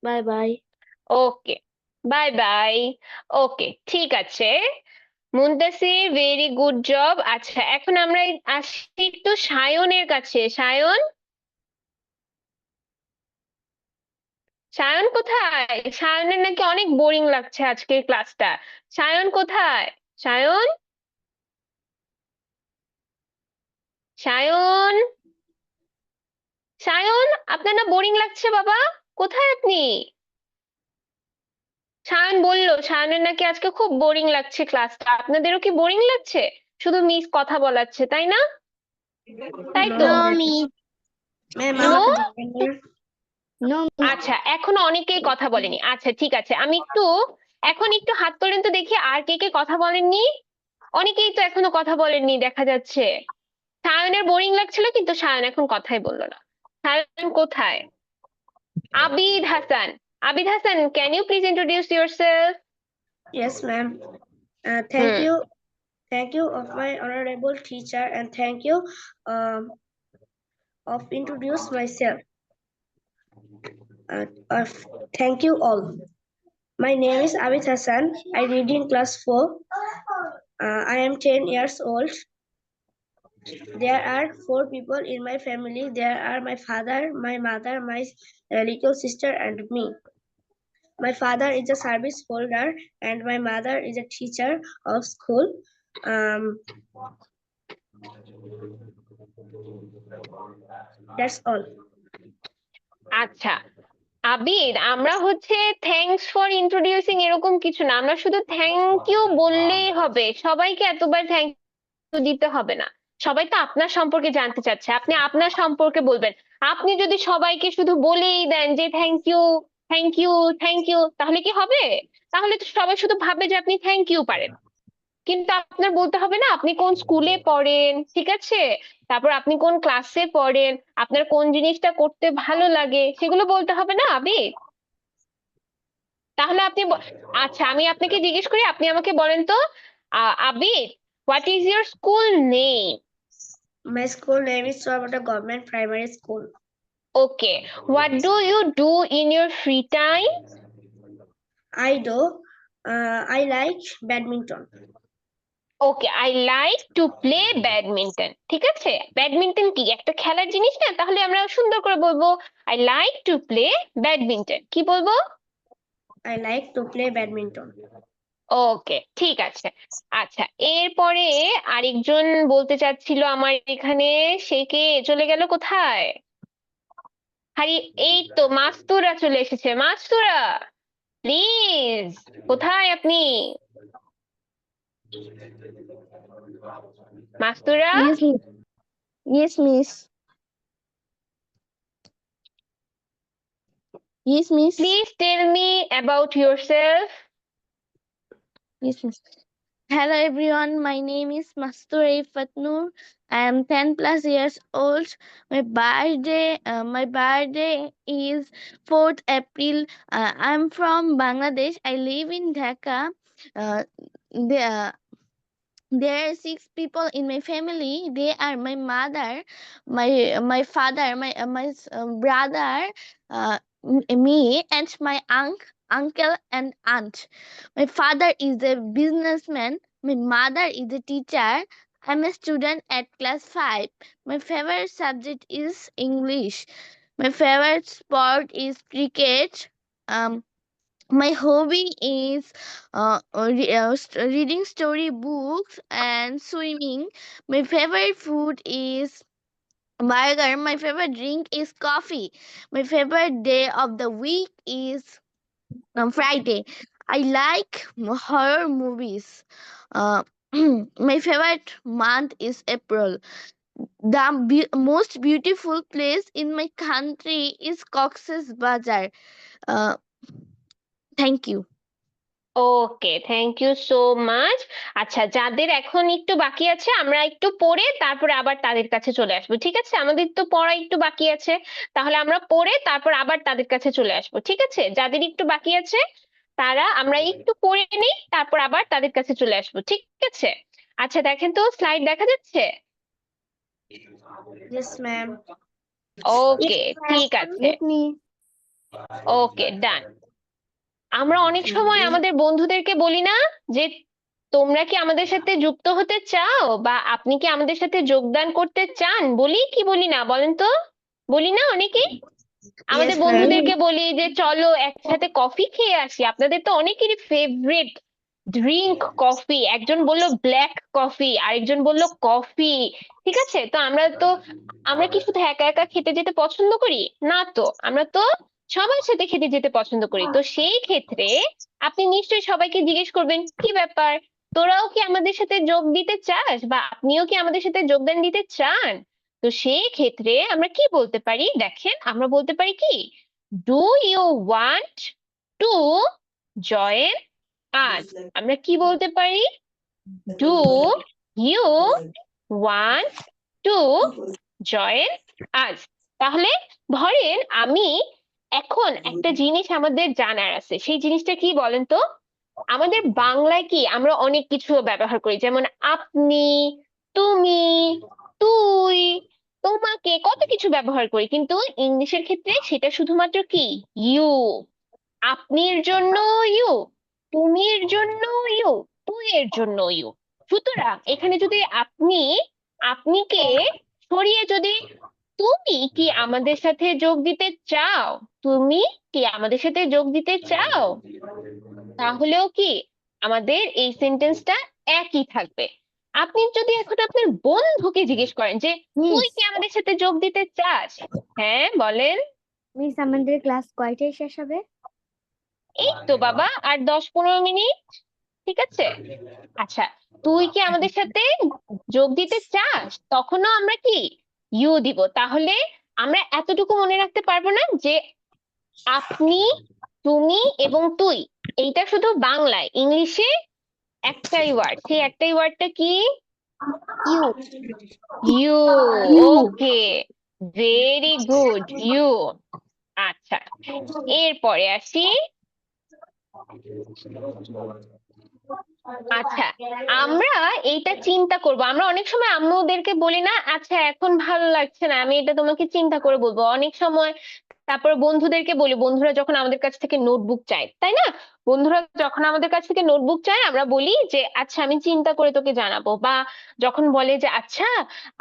Bye bye. Okay, bye bye. ওকে, ঠিক আছে Muntasir, very good job. আচ্ছা, এখন আমরা আসি একটু সায়নের কাছে। সায়ন, সায়ন কোথায়? সায়নের নাকি অনেক বোরিং লাগছে আজকের ক্লাসটা। সায়ন কোথায়? সায়ন, সায়ন, সায়ন, আপনার না বোরিং লাগছে বাবা? কোথায় আপনি? সায়ন বললো সায়নের নাকি আজকে খুব বোরিং লাগছে ক্লাসটা। আপনাদেরও কি বোরিং লাগছে? শুধু মিস কথা বলাচ্ছে, তাই না? তাই তো? No? আচ্ছা, এখনো অনেকেই কথা বলেনি। আচ্ছা, ঠিক আছে, আমি এখন একটু হাত তোলেন তো দেখি, আর কে কে কথা বলেননি? অনেকেই তো এখনো কথা বলেননি দেখা যাচ্ছে। সায়নের বোরিং লাগছিল, কিন্তু সায়ন এখন কথাই বললো না। সায়ন কোথায়? Abid Hasan, Abid Hasan, can you please introduce yourself? Yes, ma'am. Thank you of my honorable teacher, and thank you of introduce myself. Thank you all. My name is Abid Hassan. I read in class 4. I am 10 years old. There are 4 people in my family. There are my father, my mother, my little sister, and me. My father is a service holder, and my mother is a teacher of school. That's all. আচ্ছা আবিদ, আমরা thanks for introducing এরকম কিছু না, আমরা শুধু thank you বললেই হবে। সবাইকে এতবার থ্যাংক ইউ দিতে হবে না। সবাই তো আপনার সম্পর্কে জানতে চাচ্ছে, আপনি আপনার সম্পর্কে বলবেন। আপনি যদি সবাইকে শুধু বলেই দেন যে thank you, thank you, thank you, তাহলে কি হবে? তাহলে তো সবাই শুধু ভাববে যে আপনি থ্যাংক ইউ পারেন। কিন্তু আপনার বলতে হবে না আপনি কোন স্কুলে পড়েন, ঠিক আছে? তারপর আপনি কোন ক্লাসে পড়েন, আপনার কোন জিনিসটা করতে ভালো লাগে, সেগুলো বলতে হবে না আবিদ? তাহলে আচ্ছা, আমি আপনাকে জিজ্ঞেস করি, আপনি আমাকে বলেন তো Abid, what is your school name? My school name is Suavata Government Primary School. Okay, what do you do in your free time? I like badminton. Okay, I like to play badminton. ঠিক আছে, badminton কি একটা খেলার জিনিস না? তাহলে আমরা সুন্দর করে বলবো I like to play badminton. কি বলবো? I like to play badminton. ওকে, ঠিক আছে। আচ্ছা, এরপরে আরেকজন বলতে চাচ্ছিল আমার এখানে, সে কে চলে গেল কোথায়? হারি, এই তো মাস্তুরা চলে এসেছে। মাস্তুরা, প্লিজ, কোথায় আপনি? Mastura, Yes, miss. Yes, miss. Yes, miss. Please tell me about yourself. Yes, miss. Hello, everyone. My name is Mastur Fatnoor. I am 10 plus years old. My birthday is 4th April. I'm from Bangladesh. I live in Dhaka. Uh, there are 6 people in my family. They are my mother, my father, brother, me, and my uncle and aunt. My father is a businessman. My mother is a teacher. I'm a student at class 5. My favorite subject is English. My favorite sport is cricket. My hobby is reading story books and swimming. My favorite food is burger. My favorite drink is coffee. My favorite day of the week is Friday. I like horror movies. Uh, my favorite month is April. The most beautiful place in my country is Cox's Bazar. Uh, thank you. Okay, thank you so much. আচ্ছা, যাদের এখন একটু বাকি আছে আমরা একটু পড়ে তারপরে আবার তাদের কাছে চলে আসবো, ঠিক আছে? আমাদের তো পড়া একটু বাকি আছে, তাহলে আমরা পড়ে তারপর আবার তাদের কাছে চলে আসবো, ঠিক আছে? যাদের একটু বাকি আছে তারা আমরা একটু পড়ে নিই, তারপর আবার তাদের কাছে চলে আসবো, ঠিক আছে? আচ্ছা, দেখেন তো স্লাইড দেখা যাচ্ছে? Yes, ma'am. ওকে, ঠিক আছে, ওকে, ডান। আমরা অনেক সময় আমাদের বন্ধুদেরকে বলি না যে তোমরা কি আমাদের সাথে যুক্ত হতে চাও, বা আপনি কি আমাদের সাথে যোগদান করতে চান? বলি কি বলি না বলেন তো? বলি না অনেকেই? আমাদের Yes, ma'am. বন্ধুদেরকে বলি যে চলো একসাথে কফি খেয়ে আসি। আপনাদের তো অনেকেরই ফেভারিট ড্রিঙ্ক কফি। একজন বললো ব্ল্যাক কফি, আরেকজন বললো কফি, ঠিক আছে? তো আমরা কি শুধু একা একা খেতে যেতে পছন্দ করি? না তো, আমরা তো সবার সাথে খেতে যেতে পছন্দ করি। তো সেই ক্ষেত্রে আপনি নিশ্চয়ই সবাইকে জিজ্ঞেস করবেন কি ব্যাপার, তোরাও কি আমাদের সাথে যোগ দিতে চাস, বা আপনিও কি আমাদের সাথে যোগদান দিতে চান? তো সেই ক্ষেত্রে আমরা কি বলতে পারি দেখেন, আমরা বলতে পারি কি, do you want to join us. আমরা কি বলতে পারি? Do you want to join us. তাহলে ধরেন আমি এখন একটা জিনিস আমাদের জানার আছে, সেই জিনিসটা কি বলেন তো? আমাদের বাংলায় কি আমরা অনেক কিছু ব্যবহার করি, যেমন আপনি, তুমি, তুই, তোমাকে, কত কিছু ব্যবহার করি, কিন্তু ইংলিশের ক্ষেত্রে সেটা শুধুমাত্র কি ইউ। আপনির জন্য ইউ, তুমির জন্য ইউ, তুইয়ের জন্য ইউ। সুতরাং এখানে যদি আপনিকে সরিয়ে যদি তুমি কি আমাদের সাথে যোগ দিতে চাও, তুমি কি আমাদের সাথে যোগ দিতে চাও, তাহলেও কি আমাদের এই সেন্টেন্সটা একই থাকবে। আপনি যদি এখন আপনার বন্ধুকে জিজ্ঞেস করেন যে তুই কি আমাদের সাথে যোগ দিতে চাস, হ্যাঁ বলেন। মিস আমাদের ক্লাস কয়টায় শেষ হবে? এই তো বাবা আর 10-15 মিনিট, ঠিক আছে? আচ্ছা, তুই কি আমাদের সাথে যোগ দিতে চাস, তখনও আমরা কি ইউ দিব। তাহলে আমরা এতটুকু মনে রাখতে পারবো না যে আপনি, তুমি এবং তুই, এইটা শুধু বাংলায়, ইংলিশে একটাই ওয়ার্ড, সেই একটাই ওয়ার্ডটা কি? You. You, okay, very good, you. আচ্ছা, এরপরে আসি। আচ্ছা, আমরা এইটা চিন্তা করব। আমরা অনেক সময় আম্মুদেরকে বলি না, আচ্ছা এখন ভালো লাগছে না, আমি এটা তোমাকে চিন্তা করে বলবো। অনেক সময় তারপর বন্ধুদেরকে বলি, বন্ধুরা যখন আমাদের কাছ থেকে নোটবুক চায়, তাই না? বন্ধুরা যখন আমাদের কাছ থেকে নোটবুক চায় আমরা বলি যে আচ্ছা আমি চিন্তা করে তোকে জানাবো। বা যখন বলে যে আচ্ছা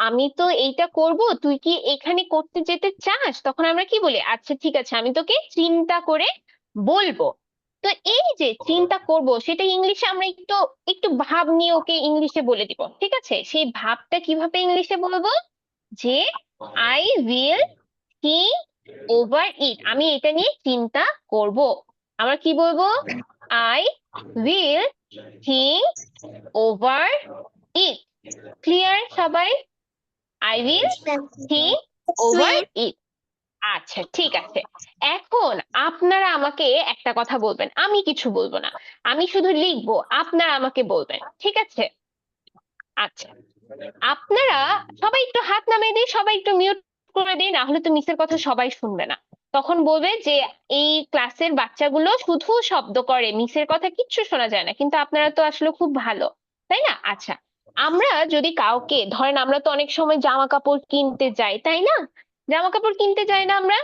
আমি তো এইটা করব, তুই কি এখানে করতে যেতে চাস, তখন আমরা কি বলি, আচ্ছা ঠিক আছে আমি তোকে চিন্তা করে বলবো। তো এই যে চিন্তা করব, সেটা ইংলিশে আমরা একটু একটু ভাব নিয়ে ওকে ইংলিশে বলে দিব, ঠিক আছে? সেই ভাবটা কিভাবে ইংলিশে বলবো? যে I will think over it, আমি এটা নিয়ে চিন্তা করব। আমরা কি বলবো? I will think over it. Clear সবাই? I will think over it. আচ্ছা ঠিক আছে, এখন আপনারা আমাকে একটা কথা বলবেন, আমি কিছু বলবো না, আমি শুধু লিখবো, আপনারা আমাকে বলবেন, ঠিক আছে? আচ্ছা, আপনারা সবাই একটু হাত নামিয়ে দিন, সবাই একটু মিউট করে দিন, না হলে তো মিসের কথা সবাই শুনবে না। তখন বলবে যে এই ক্লাসের বাচ্চাগুলো শুধু শব্দ করে, মিসের কথা কিচ্ছু শোনা যায় না। কিন্তু আপনারা তো আসলে খুব ভালো, তাই না? আচ্ছা, আমরা যদি কাউকে ধরেন, আমরা তো অনেক সময় জামা কাপড় কিনতে যাই, তাই না? জামা কাপড় কিনতে যাই না আমরা?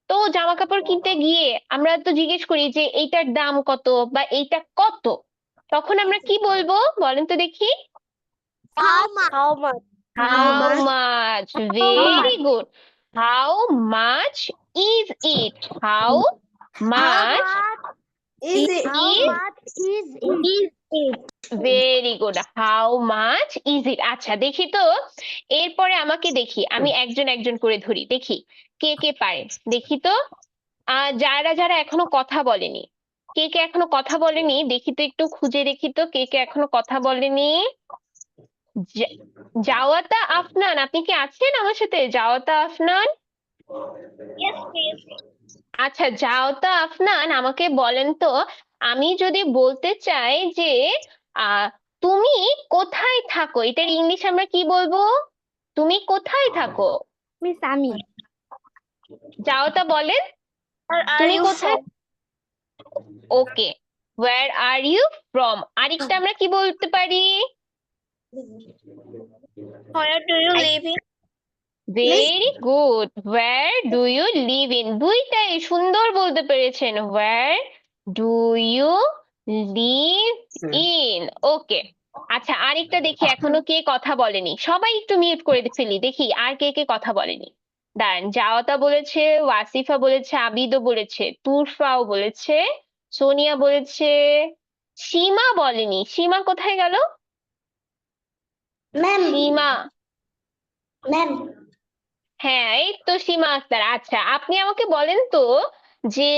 তো জামা কাপড় কিনতে গিয়ে আমরা তো জিজ্ঞেস করি যে এইটার দাম কত বা এইটা কত। তখন আমরা কি বলবো বলেন তো দেখি? How much? How much? Very good. How much is it? How much Is it? is it? very good. How much is it? আচ্ছা দেখি তো, এরপরে আমাকে দেখি, আমি একজন একজন করে ধরি, দেখি কে কে পারে। দেখি তো, যারা যারা এখনো কথা বলেনি, কে কে এখনো কথা বলেনি দেখি তো, একটু খুঁজে দেখি তো কে কে এখনো কথা বলেনি। জাওয়াতা আফনান, আপনি কি আছেন আমার সাথে? জাওয়াতা আফনান, Yes, please. আচ্ছা জাওয়াতা আফনান আমাকে বলেন তো, আমি যদি বলতে চাই যে তুমি কোথায় থাকো, এটার ইংলিশ আমরা কি বলবো? তুমি কোথায় থাকো? Miss Ami. জাওয়াতা বলেন, Where are তুমি you কোথায়? from? Okay, where are you from? আরেকটা আমরা কি বলতে পারি? Where do you live in? Very good, where do you live in? দুইটাই সুন্দর বলতে পেরেছেন, where do you live in? ওকে, আচ্ছা আরেকটা দেখি, এখনো কে কথা বলেনি, সবাই একটু মিউট করে ফেলি, দেখি আর কে কে কথা বলেনি। দাঁড়ান, জাওয়াতা বলেছে, ওয়াসিফা বলেছে, আবিদও বলেছে, তুরফাও বলেছে, সোনিয়া বলেছে, সীমা বলেনি। সীমা কোথায় গেল? ম্যাম সীমা, ম্যাম হ্যাঁ এই তো সীমা আক্তার। আচ্ছা আপনি আমাকে বলেন তো যে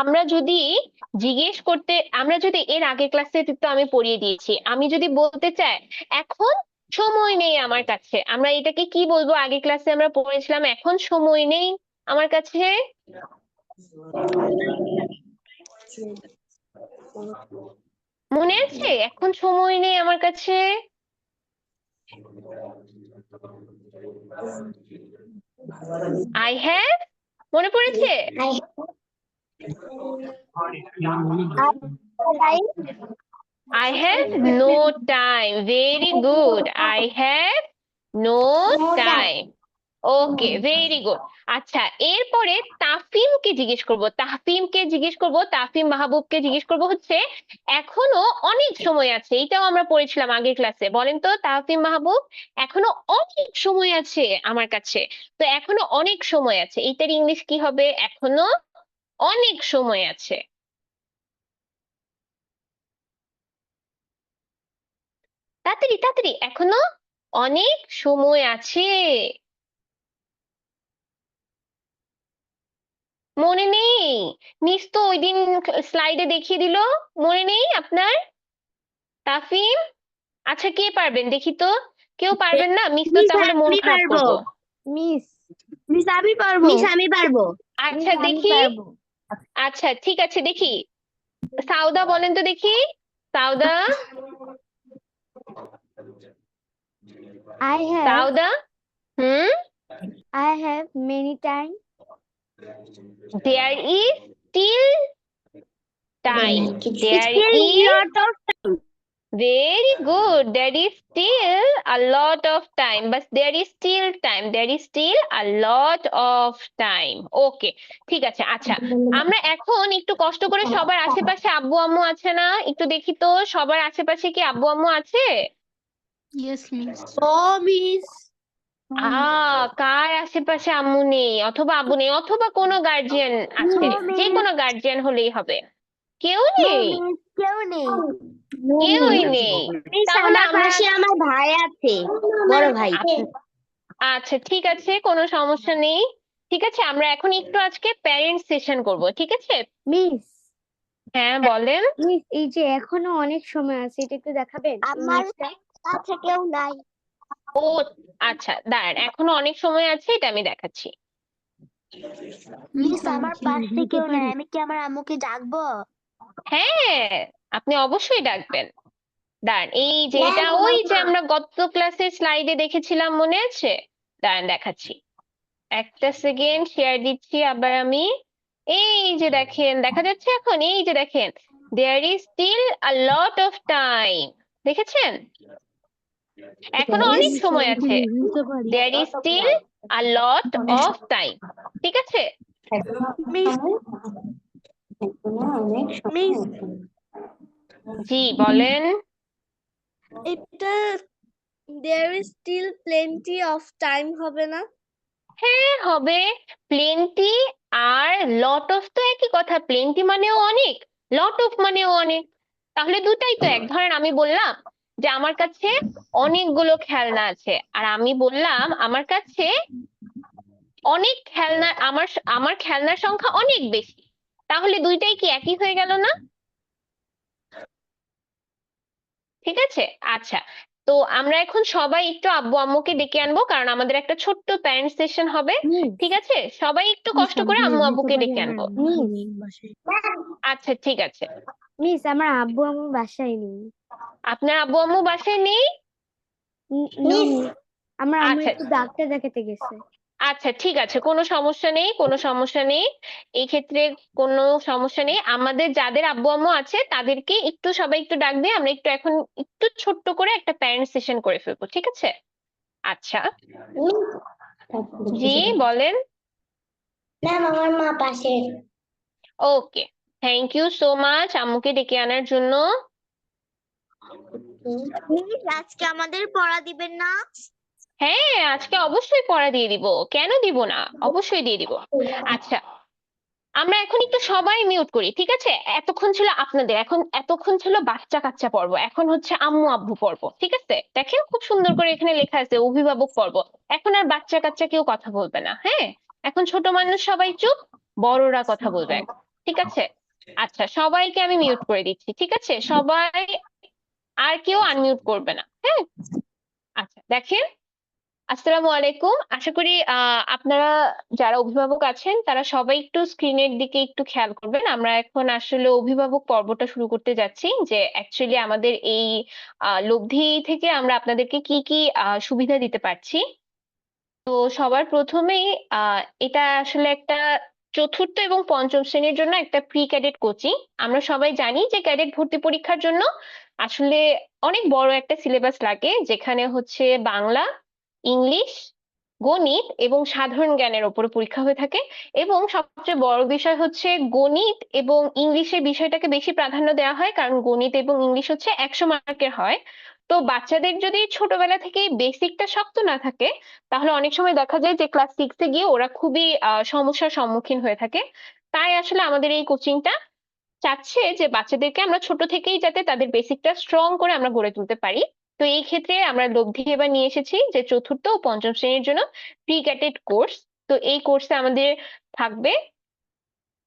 আমরা যদি জিজ্ঞেস করতে, আমরা যদি এর আগের ক্লাসে তো আমি পড়িয়ে দিয়েছি, আমি যদি বলতে চাই এখন সময় নেই আমার কাছে, আমরা এটাকে কি বলবো? আগের ক্লাসে আমরা পড়েছিলাম এখন সময় নেই আমার কাছে। মনে আছে এখন সময় নেই আমার কাছে? আই হ্যাভ, মনে পড়েছে? I have no time. Very good. I have no time. Okay, very good. আচ্ছা এরপরে তাফিমকে জিজ্ঞেস করব, তাফিম মাহবুবকে জিজ্ঞেস করব হচ্ছে এখনো অনেক সময় আছে, এটাও আমরা পড়েছিলাম আগের ক্লাসে। বলেন তো তাফিম মাহবুব, এখনো অনেক সময় আছে আমার কাছে, তো এখনো অনেক সময় আছে এটার ইংলিশ কি হবে? এখনো অনেক সময় আছে। তাড়াতাড়ি তাড়াতাড়ি, এখনো অনেক সময় আছে। মনে নেই? মিস তো ওই দিন স্লাইডে দেখিয়ে দিল, মনে নেই আপনার? তাফিম, আচ্ছা কে পারবেন দেখি তো? কেউ পারবেন না? মিস তো তাহলে মন খারাপ করবো। মিস আমি পারবো। আচ্ছা দেখি, আচ্ছা ঠিক আছে দেখি, সাউদা বলেন তো দেখি, Sawda, Sawda, I have many time. there is still time, there is very good, there is still a lot of time, but there is still time, there is still a lot of time. ওকে ঠিক আছে। আচ্ছা আমরা এখন একটু কষ্ট করে, সবার আশেপাশে আব্বু আম্মু আছে না? একটু দেখি তো সবার আশেপাশে কি আব্বু আম্মু আছে? Yes, miss. Miss. কার আশেপাশে আম্মু নেই অথবা আব্বু নেই অথবা কোনো গার্জিয়ান আছে? যে কোনো গার্জিয়ান হলেই হবে। কেউ নেই? কেউই নেই, তাহলে আমরা, আমার ভাই আছে, বড় ভাই। আচ্ছা ঠিক আছে, কোনো সমস্যা নেই, ঠিক আছে, আমরা এখন একটু আজকে প্যারেন্টস সেশন করব, ঠিক আছে? মিস হ্যাঁ বলেন। মিস এই যে এখনো অনেক সময় আছে, এটা একটু দেখাবেন আমার ইংলিশটা? কাছে কেউ নাই। ও আচ্ছা, দাঁড়ান, এখনো অনেক সময় আছে, এটা আমি দেখাচ্ছি। মিস আমার পাশে কেউ নাই, আমি কি আমার আম্মুকে ডাকবো? হ্যাঁ, আপনি অবশ্যই ডাকবেন। দাঁড়ান, এই যে ম্যাম, এটা আমার ওই যে মা। আমরা গত ক্লাসের স্লাইডে দেখেছিলাম, মনে আছে? দাঁড়ান দেখাচ্ছি, একটা সেকেন্ড শেয়ার দিচ্ছি আবার আমি। এই যে দেখেন, দেখা যাচ্ছে এখন? এই যে দেখেন, there is still a lot of time. দেখেছেন? এখনো অনেক সময় আছে। There is still a lot of time. ঠিক আছে? মিস মিস জি বলেন। এটা there is still plenty of time হবে না? হ্যাঁ হবে। প্লেন্টি আর লট অফ তো একই কথা, প্লেন্টি মানেও অনেক, লট অফ মানেও অনেক, তাহলে দুটাই তো এক। ধরেন আমি বললাম যে আমার কাছে অনেকগুলো খেলনা আছে, আর আমি বললাম আমার কাছে অনেক খেলনা, আমার আমার খেলনার সংখ্যা অনেক বেশি, তাহলে দুইটাই কি একই হয়ে গেল না? ঠিক আছে, আচ্ছা। তো আমরা এখন সবাই একটু আব্বু আম্মুকে ডেকে আনবো, কারণ আমাদের একটা ছোট্ট প্যারেন্টস সেশন হবে। ঠিক আছে, সবাই একটু কষ্ট করে আম্মু আব্বুকে ডেকে আনবো। আচ্ছা ঠিক আছে। মিস আমার আব্বু আমার বাসায় নেই। আপনার আব্বু আম্মু বাসায় নেই? No, miss, আমার আম্মু আচ্ছা একটু ডাক্তার দেখাতে গেছে। আচ্ছা ঠিক আছে, কোনো সমস্যা নেই, কোনো সমস্যা নেই, এই ক্ষেত্রে কোনো সমস্যা নেই। আমাদের যাদের আব্বু আম্মু আছে তাদেরকে একটু সবাই একটু ডাক দিয়ে আমরা একটু এখন একটু ছোট্ট করে একটা প্যারেন্টস সেশন করে ফেলবো, ঠিক আছে? আচ্ছা জি বলেন। ম্যাম, আমার মা পাশে। ওকে, থ্যাংক ইউ সো মাচ আম্মুকে ডেকে আনার জন্য। মিস, আজকে আমাদের পড়া দিবেন না? হ্যাঁ আজকে অবশ্যই পড়া দিয়ে দিব, কেন দিব না, অবশ্যই দিয়ে দিব। আচ্ছা, আমরা এখন একটু সবাই মিউট করি, ঠিক আছে? এতক্ষণ ছিল আপনাদের, এখন এতক্ষণ ছিল বাচ্চা কাচ্চা পর্ব, এখন হচ্ছে আম্মু আব্বু পর্ব, ঠিক আছে? দেখেন খুব সুন্দর করে এখানে লেখা আছে অভিভাবক পর্ব। এখন আর বাচ্চা কাচ্চা কেউ কথা বলবে না, হ্যাঁ? এখন ছোট মানুষ সবাই চুপ, বড়রা কথা বলবে, ঠিক আছে? আচ্ছা সবাইকে আমি মিউট করে দিচ্ছি, ঠিক আছে? সবাই আর কেউ আনমিউট করবে না, হ্যাঁ? আচ্ছা দেখেন, আসসালামু আলাইকুম। আশা করি আপনারা যারা অভিভাবক আছেন তারা সবাই একটু স্ক্রিনের দিকে একটু খেয়াল করবেন। আমরা এখন আসলে অভিভাবক পর্বটা শুরু করতে যাচ্ছি, যে অ্যাকচুয়ালি আমাদের এই লব্ধি থেকে আমরা আপনাদেরকে কি কি সুবিধা দিতে পারছি। তো সবার প্রথমেই এটা আসলে একটা চতুর্থ এবং পঞ্চম শ্রেণীর জন্য একটা প্রি ক্যাডেট কোচিং। আমরা সবাই জানি যে ক্যাডেট ভর্তি পরীক্ষার জন্য আসলে অনেক বড় একটা সিলেবাস লাগে, যেখানে হচ্ছে বাংলা, ইংলিশ, গণিত এবং সাধারণ জ্ঞানের উপর পরীক্ষা হয়ে থাকে। এবং সবচেয়ে বড় বিষয় হচ্ছে গণিত এবং ইংলিশের বিষয়টাকে বেশি প্রাধান্য দেওয়া হয়, কারণ গণিত এবং ইংলিশ হচ্ছে 100 মার্কের হয়। তো বাচ্চাদের যদি ছোটবেলা থেকে বেসিকটা শক্ত না থাকে, তাহলে অনেক সময় দেখা যায় যে ক্লাস 6-এ গিয়ে ওরা খুবই সমস্যার সম্মুখীন হয়ে থাকে। তাই আসলে আমাদের এই কোচিংটা চাচ্ছে যে বাচ্চাদেরকে আমরা ছোট থেকেই যাতে তাদের বেসিকটা স্ট্রং করে আমরা গড়ে তুলতে পারি। তো এই ক্ষেত্রে আমরা লব্ধি এবার নিয়ে এসেছি যে চতুর্থ ও পঞ্চম শ্রেণীর জন্য প্রি ক্যাডেট কোর্স। তো এই কোর্সে আমাদের থাকবে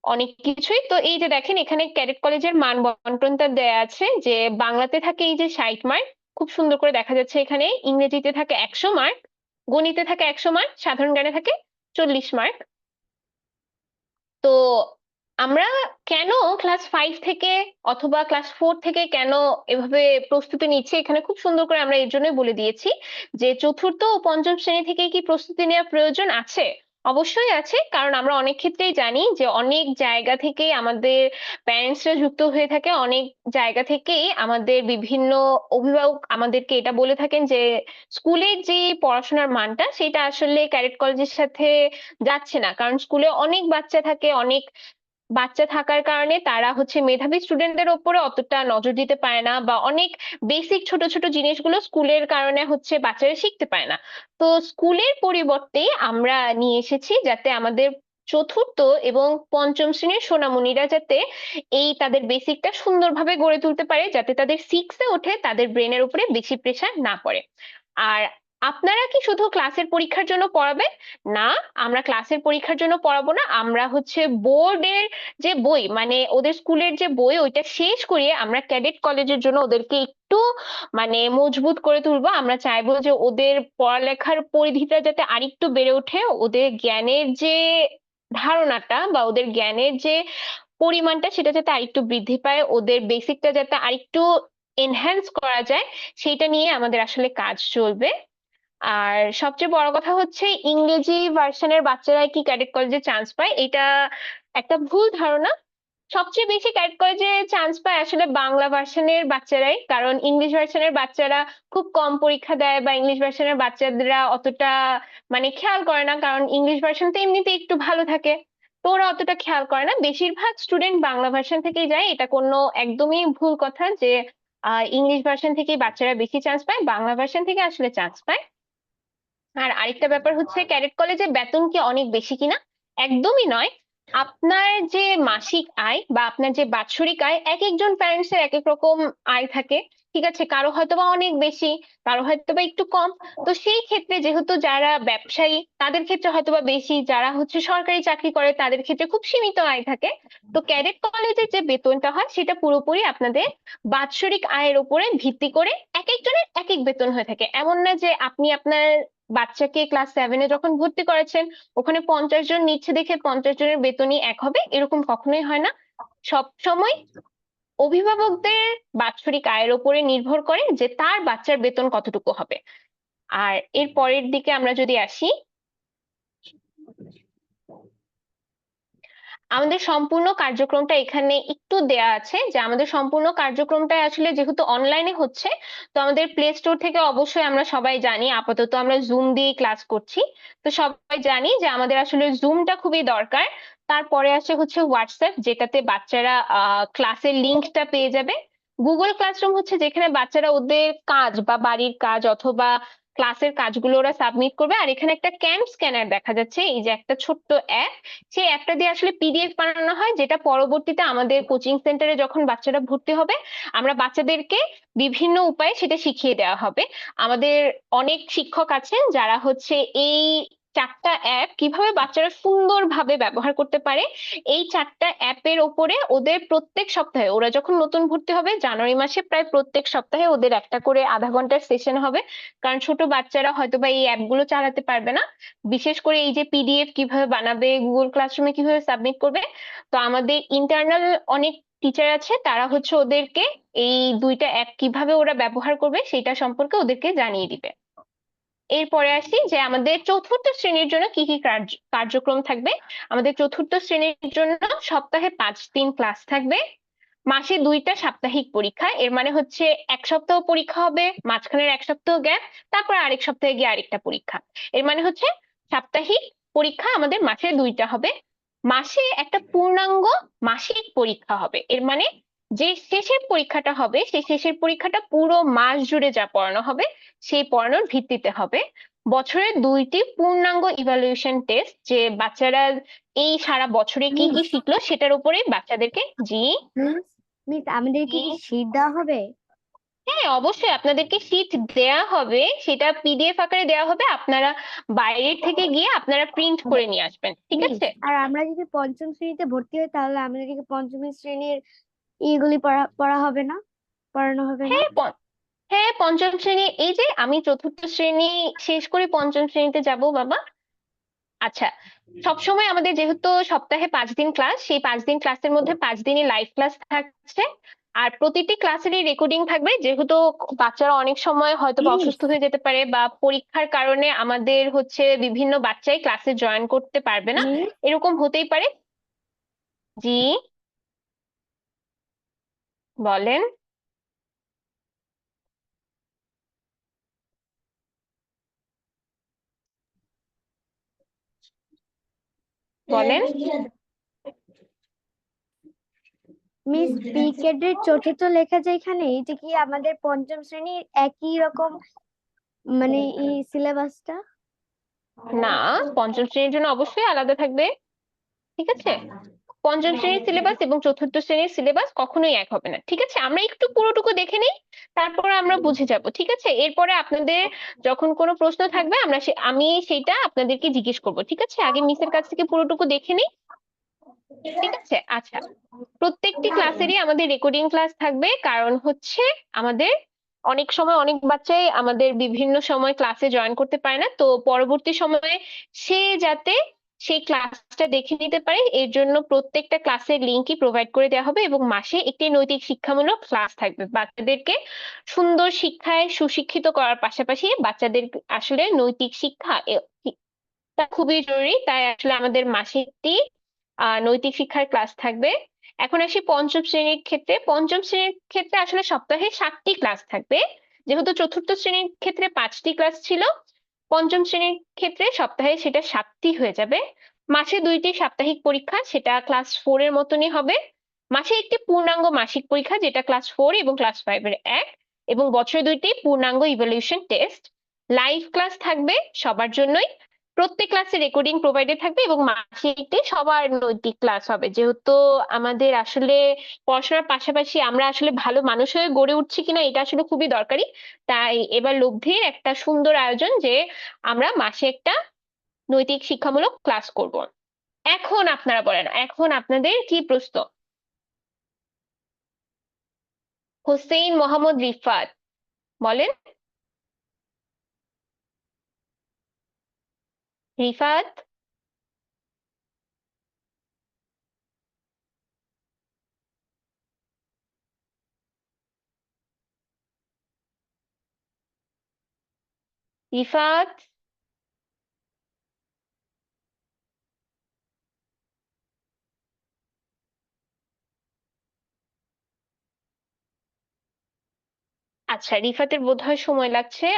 অনেক কিছুই। তো এই যে দেখেন এখানে ক্যাডেট কলেজের মান বন্টনটা দেয়া আছে, যে বাংলাতে থাকে এই যে 60 মার্ক, খুব সুন্দর করে দেখা যাচ্ছে এখানে। ইংরেজিতে থাকে 100 মার্ক, গণিতে থাকে 100 মার্ক, সাধারণ জ্ঞানে থাকে 40 মার্ক। তো আমরা কেন ক্লাস 5 থেকে অথবা ক্লাস 4 থেকে কেন এভাবে প্রস্তুতি নিচ্ছি, এখানে খুব সুন্দর করে আমরা এর জন্যই বলে দিয়েছি যে চতুর্থ ও পঞ্চম শ্রেণী থেকে কি প্রস্তুতি নেওয়ার প্রয়োজন আছে? অবশ্যই আছে, কারণ আমরা অনেক ক্ষেত্রেই জানি যে অনেক জায়গা থেকেই আমাদের প্যারেন্টসরা যুক্ত হয়ে থাকে, অনেক জায়গা থেকেই আমাদের বিভিন্ন অভিভাবক আমাদেরকে এটা বলে থাকেন যে স্কুলের যে পড়াশোনার মানটা সেটা আসলে ক্যাডেট কলেজের সাথে যাচ্ছে না, কারণ স্কুলে অনেক বাচ্চা থাকে, অনেক বাচ্চা থাকার কারণে তারা হচ্ছে মেধাবী স্টুডেন্টদের ওপরে অতটা নজর দিতে পারে না, বা অনেক বেসিক ছোট ছোট জিনিসগুলো স্কুলের কারণে হচ্ছে বাচ্চারা শিখতে পারে না। তো স্কুলের পরিবর্তে আমরা নিয়ে এসেছি যাতে আমাদের চতুর্থ এবং পঞ্চম শ্রেণীর সোনামণিরা যাতে এই তাদের বেসিকটা সুন্দরভাবে গড়ে তুলতে পারে, যাতে তাদের 6-এ ওঠে তাদের ব্রেনের উপরে বেশি প্রেশার না পড়ে। আর আপনারা কি শুধু ক্লাসের পরীক্ষার জন্য পড়াবেন? না, আমরা ক্লাসের পরীক্ষার জন্য পড়াবো না, আমরা হচ্ছে বোর্ডের যে বই মানে ওদের স্কুলের যে বই ওইটা শেষ করিয়ে আমরা ক্যাডেট কলেজের জন্য ওদেরকে একটু মানে মজবুত করে তুলবো। আমরা চাইবো যে ওদের পড়ালেখার পরিধিটা যাতে আরেকটু বেড়ে ওঠে, ওদের জ্ঞানের যে ধারণাটা বা ওদের জ্ঞানের যে পরিমাণটা সেটা যাতে আরেকটু বৃদ্ধি পায়, ওদের বেসিকটা যাতে আরেকটু এনহ্যান্স করা যায়, সেইটা নিয়ে আমাদের আসলে কাজ চলবে। আর সবচেয়ে বড় কথা হচ্ছে ইংরেজি ভার্সনের বাচ্চারা কি ক্যাডেট কলেজে চান্স পায়, এটা একটা ভুল ধারণা। সবচেয়ে বেশি ক্যাডেট কলেজে চান্স পায় আসলে বাংলা ভার্সনের বাচ্চারাই, কারণ ইংলিশ ভার্সনের বাচ্চারা খুব কম পরীক্ষা দেয় বা ইংলিশ ভার্সনের বাচ্চারা অতটা মানে খেয়াল করে না, কারণ ইংলিশ ভার্সন তো এমনিতে একটু ভালো থাকে, তো ওরা অতটা খেয়াল করে না। বেশিরভাগ স্টুডেন্ট বাংলা ভার্সন থেকেই যায়, এটা কোনো একদমই ভুল কথা যে ইংলিশ ভার্সন থেকেই বাচ্চারা বেশি চান্স পায়, বাংলা ভার্সন থেকে আসলে চান্স পায়। আর আরেকটা ব্যাপার হচ্ছে ক্যাডেট কলেজে বেতন কি অনেক বেশি কিনা? একদমই নয়। আপনার যে মাসিক আয় বা আপনার যে বাৎসরিক আয়, এক একজন প্যারেন্টস এর এক এক রকম আয় থাকে, ঠিক আছে? কারো হয়তোবা অনেক বেশি, কারো হয়তোবা একটু কম। তো সেই ক্ষেত্রে যেহেতু যারা ব্যবসায়ী তাদের ক্ষেত্রে হয়তোবা বেশি, যারা হচ্ছে সরকারি চাকরি করে তাদের ক্ষেত্রে খুব সীমিত আয় থাকে। তো ক্যাডেট কলেজের যে বেতনটা হয় সেটা পুরোপুরি আপনাদের বাৎসরিক আয়ের উপরে ভিত্তি করে এক একজনের এক এক বেতন হয়ে থাকে। এমন না যে আপনি আপনার বাচ্চাকে ক্লাস 7-এ যখন ভর্তি করেছেন ওখানে 50 জন নিচ্ছে দেখে 50 জনের বেতনই এক হবে, এরকম কখনোই হয় না। সব সময় অভিভাবকদের বাৎসরিক আয়ের উপরে নির্ভর করে যে তার বাচ্চার বেতন কতটুকু হবে। আর এর পরের দিকে আমরা যদি আসি, আমাদের সম্পূর্ণ কার্যক্রমটা এখানে একটু দেয়া আছে যে আমাদের সম্পূর্ণ কার্যক্রমটা আসলে যেহেতু অনলাইনে হচ্ছে, তো আমাদের প্লে স্টোর থেকে অবশ্যই আমরা সবাই জানি আপাতত আমরা জুম দিয়ে ক্লাস করছি, তো সবাই জানি যে আমাদের আসলে জুমটা খুবই দরকার। তারপরে আসে হচ্ছে হোয়াটসঅ্যাপ, যেটাতে বাচ্চারা ক্লাসের লিঙ্কটা পেয়ে যাবে। গুগল ক্লাসরুম হচ্ছে যেখানে বাচ্চারা ওদের কাজ বা বাড়ির কাজ অথবা ক্লাসের কাজগুলো ওরা সাবমিট করবে। আর এখানে একটা ক্যাম্প স্ক্যানার দেখা যাচ্ছে, এই যে একটা ছোট্ট অ্যাপ, সেই অ্যাপটা দিয়ে আসলে পিডিএফ বানানো হয়, যেটা পরবর্তীতে আমাদের কোচিং সেন্টারে যখন বাচ্চারা ভর্তি হবে আমরা বাচ্চাদেরকে বিভিন্ন উপায়ে সেটা শিখিয়ে দেওয়া হবে। আমাদের অনেক শিক্ষক আছেন যারা হচ্ছে এই 4টা অ্যাপ কিভাবে বাচ্চারা সুন্দরভাবে ব্যবহার করতে পারে, এই 4টা অ্যাপের ওপরে ওদের প্রত্যেক সপ্তাহে, ওরা যখন নতুন ভর্তি হবে জানুয়ারি মাসে, প্রায় প্রত্যেক সপ্তাহে ওদের একটা করে আধা ঘন্টার সেশন হবে, কারণ ছোট বাচ্চারা হয়তোবা এই অ্যাপগুলো চালাতে পারবে না, বিশেষ করে এই যে পিডিএফ কিভাবে বানাবে, গুগল ক্লাসরুমে কিভাবে সাবমিট করবে। তো আমাদের ইন্টারনাল অনেক টিচার আছে, তারা হচ্ছে ওদেরকে এই 2টা অ্যাপ কিভাবে ওরা ব্যবহার করবে সেটা সম্পর্কে ওদেরকে জানিয়ে দিবে। এরপরে আসি যে আমাদের চতুর্থ শ্রেণীর জন্য কি কি কার্যক্রম থাকবে। আমাদের চতুর্থ শ্রেণীর জন্য সপ্তাহে 5 দিন ক্লাস থাকবে, মাসে 2টা সাপ্তাহিক পরীক্ষা। এর মানে হচ্ছে এক সপ্তাহ পরীক্ষা হবে, মাঝখানের এক সপ্তাহ গ্যাপ, তারপর আরেক সপ্তাহে গিয়ে আরেকটা পরীক্ষা। এর মানে হচ্ছে সাপ্তাহিক পরীক্ষা আমাদের মাসে 2টা হবে, মাসে একটা পূর্ণাঙ্গ মাসিক পরীক্ষা হবে। এর মানে যে শেষের পরীক্ষাটা হবে সেই শেষের পরীক্ষাটা পুরো মাস জুড়ে যা পড়ানো হবে সেই পড়ানোর ভিত্তিতে হবে। বছরে 2টি পূর্ণাঙ্গ ইভালুয়েশন টেস্ট, যে বাচ্চারা এই সারা বছরে কি কি শিখলো সেটার উপরে বাচ্চাদেরকে। জি মিস আমাদেরকে জি কি শীট দেওয়া হবে? হ্যাঁ, অবশ্যই আপনাদেরকে শীট দেয়া হবে, সেটা পিডিএফ আকারে দেওয়া হবে, আপনারা বাইরের থেকে গিয়ে আপনারা প্রিন্ট করে নিয়ে আসবেন, ঠিক মিস আছে? আর আমরা যদি পঞ্চম শ্রেণীতে ভর্তি হই তাহলে আমাদেরকে পঞ্চম শ্রেণীর ইগুলি পড়া হবে না, পড়ানো হবে না? হ্যাঁ, পঞ্চম শ্রেণী, এই যে আমি চতুর্থ শ্রেণী শেষ করে পঞ্চম শ্রেণীতে যাব বাবা। আচ্ছা, সবসময় আমাদের যেহেতু সপ্তাহে 5 দিন ক্লাস, সেই 5 দিন ক্লাসের মধ্যে 5 দিনই লাইভ ক্লাস থাকছে, আর প্রতিটি ক্লাসেরই রেকর্ডিং থাকবে, যেহেতু বাচ্চারা অনেক সময় হয়তো বা অসুস্থ হয়ে যেতে পারে বা পরীক্ষার কারণে আমাদের হচ্ছে বিভিন্ন বাচ্চাই ক্লাসে জয়েন করতে পারবে না, এরকম হতেই পারে। জি বলেন। বলেন। মিস পিকেটের চতুর্থ লেখা যায় এখানে, এটা কি আমাদের পঞ্চম শ্রেণীর একই রকম মানে এই সিলেবাসটা? না, পঞ্চম শ্রেণীর জন্য অবশ্যই আলাদা থাকবে, ঠিক আছে? পঞ্চম শ্রেণীর সিলেবাস এবং চতুর্থ শ্রেণীর সিলেবাস কখনোই এক হবে না, ঠিক আছে? আমরা একটু পুরোটুকু দেখে নিই, তারপরে আমরা বুঝে যাব, ঠিক আছে? এরপরে আপনাদের যখন কোনো প্রশ্ন থাকবে আমি সেটা আপনাদেরকে জিজ্ঞেস করব, ঠিক আছে? আগে মিসের কাছ থেকে পুরোটুকু দেখে নিই, ঠিক আছে? আচ্ছা, প্রত্যেকটি ক্লাসেরই আমাদের রেকর্ডিং ক্লাস থাকবে, কারণ হচ্ছে আমাদের অনেক সময় অনেক বাচ্চাই আমাদের বিভিন্ন সময় ক্লাসে জয়েন করতে পারে না, তো পরবর্তী সময়ে সে যাতে সেই ক্লাসটা দেখে নিতে পারে এর জন্য প্রত্যেকটা ক্লাসের লিঙ্কই প্রোভাইড করে দেওয়া হবে, এবং মাসে একটি নৈতিক শিক্ষামূলক ক্লাস থাকবে। বাচ্চাদেরকে সুন্দর শিক্ষায় সুশিক্ষিত করার পাশাপাশি বাচ্চাদের আসলে নৈতিক শিক্ষা তা খুবই জরুরি, তাই আসলে আমাদের মাসে একটি নৈতিক শিক্ষার ক্লাস থাকবে। এখন আসি পঞ্চম শ্রেণীর ক্ষেত্রে। পঞ্চম শ্রেণীর ক্ষেত্রে আসলে সপ্তাহে 7টি ক্লাস থাকবে, যেহেতু চতুর্থ শ্রেণীর ক্ষেত্রে 5টি ক্লাস ছিল, পঞ্চম শ্রেণীর ক্ষেত্রে সপ্তাহে সেটা 7টি হয়ে যাবে। মাসে 2টি সাপ্তাহিক পরীক্ষা, সেটা ক্লাস 4 এর মতনই হবে। মাসে একটি পূর্ণাঙ্গ মাসিক পরীক্ষা, যেটা ক্লাস 4 এবং ক্লাস 5 এর এক, এবং বছরে 2টি পূর্ণাঙ্গ ইভ্যালুয়েশন টেস্ট। লাইভ ক্লাস থাকবে সবার জন্যই, প্রত্যেক ক্লাসে রেকর্ডিং প্রোভাইডেড থাকবে, এবং মাসে একটি সবার নৈতিক ক্লাস হবে। যেহেতু আমাদের আসলে পড়াশোনার পাশাপাশি আমরা আসলে ভালো মানুষ হয়ে গড়ে উঠছি কিনা এটা আসলে খুবই দরকারি, তাই এবার লব্ধির একটা সুন্দর আয়োজন যে আমরা মাসে একটা নৈতিক শিক্ষামূলক ক্লাস করব। এখন আপনারা বলেন, এখন আপনাদের কি প্রশ্ন? হোসেইন মোহাম্মদ রিফাত, বলেন। রিফাত? রিফাত? আচ্ছা, রিফাতের বোধহয় সময় লাগছে।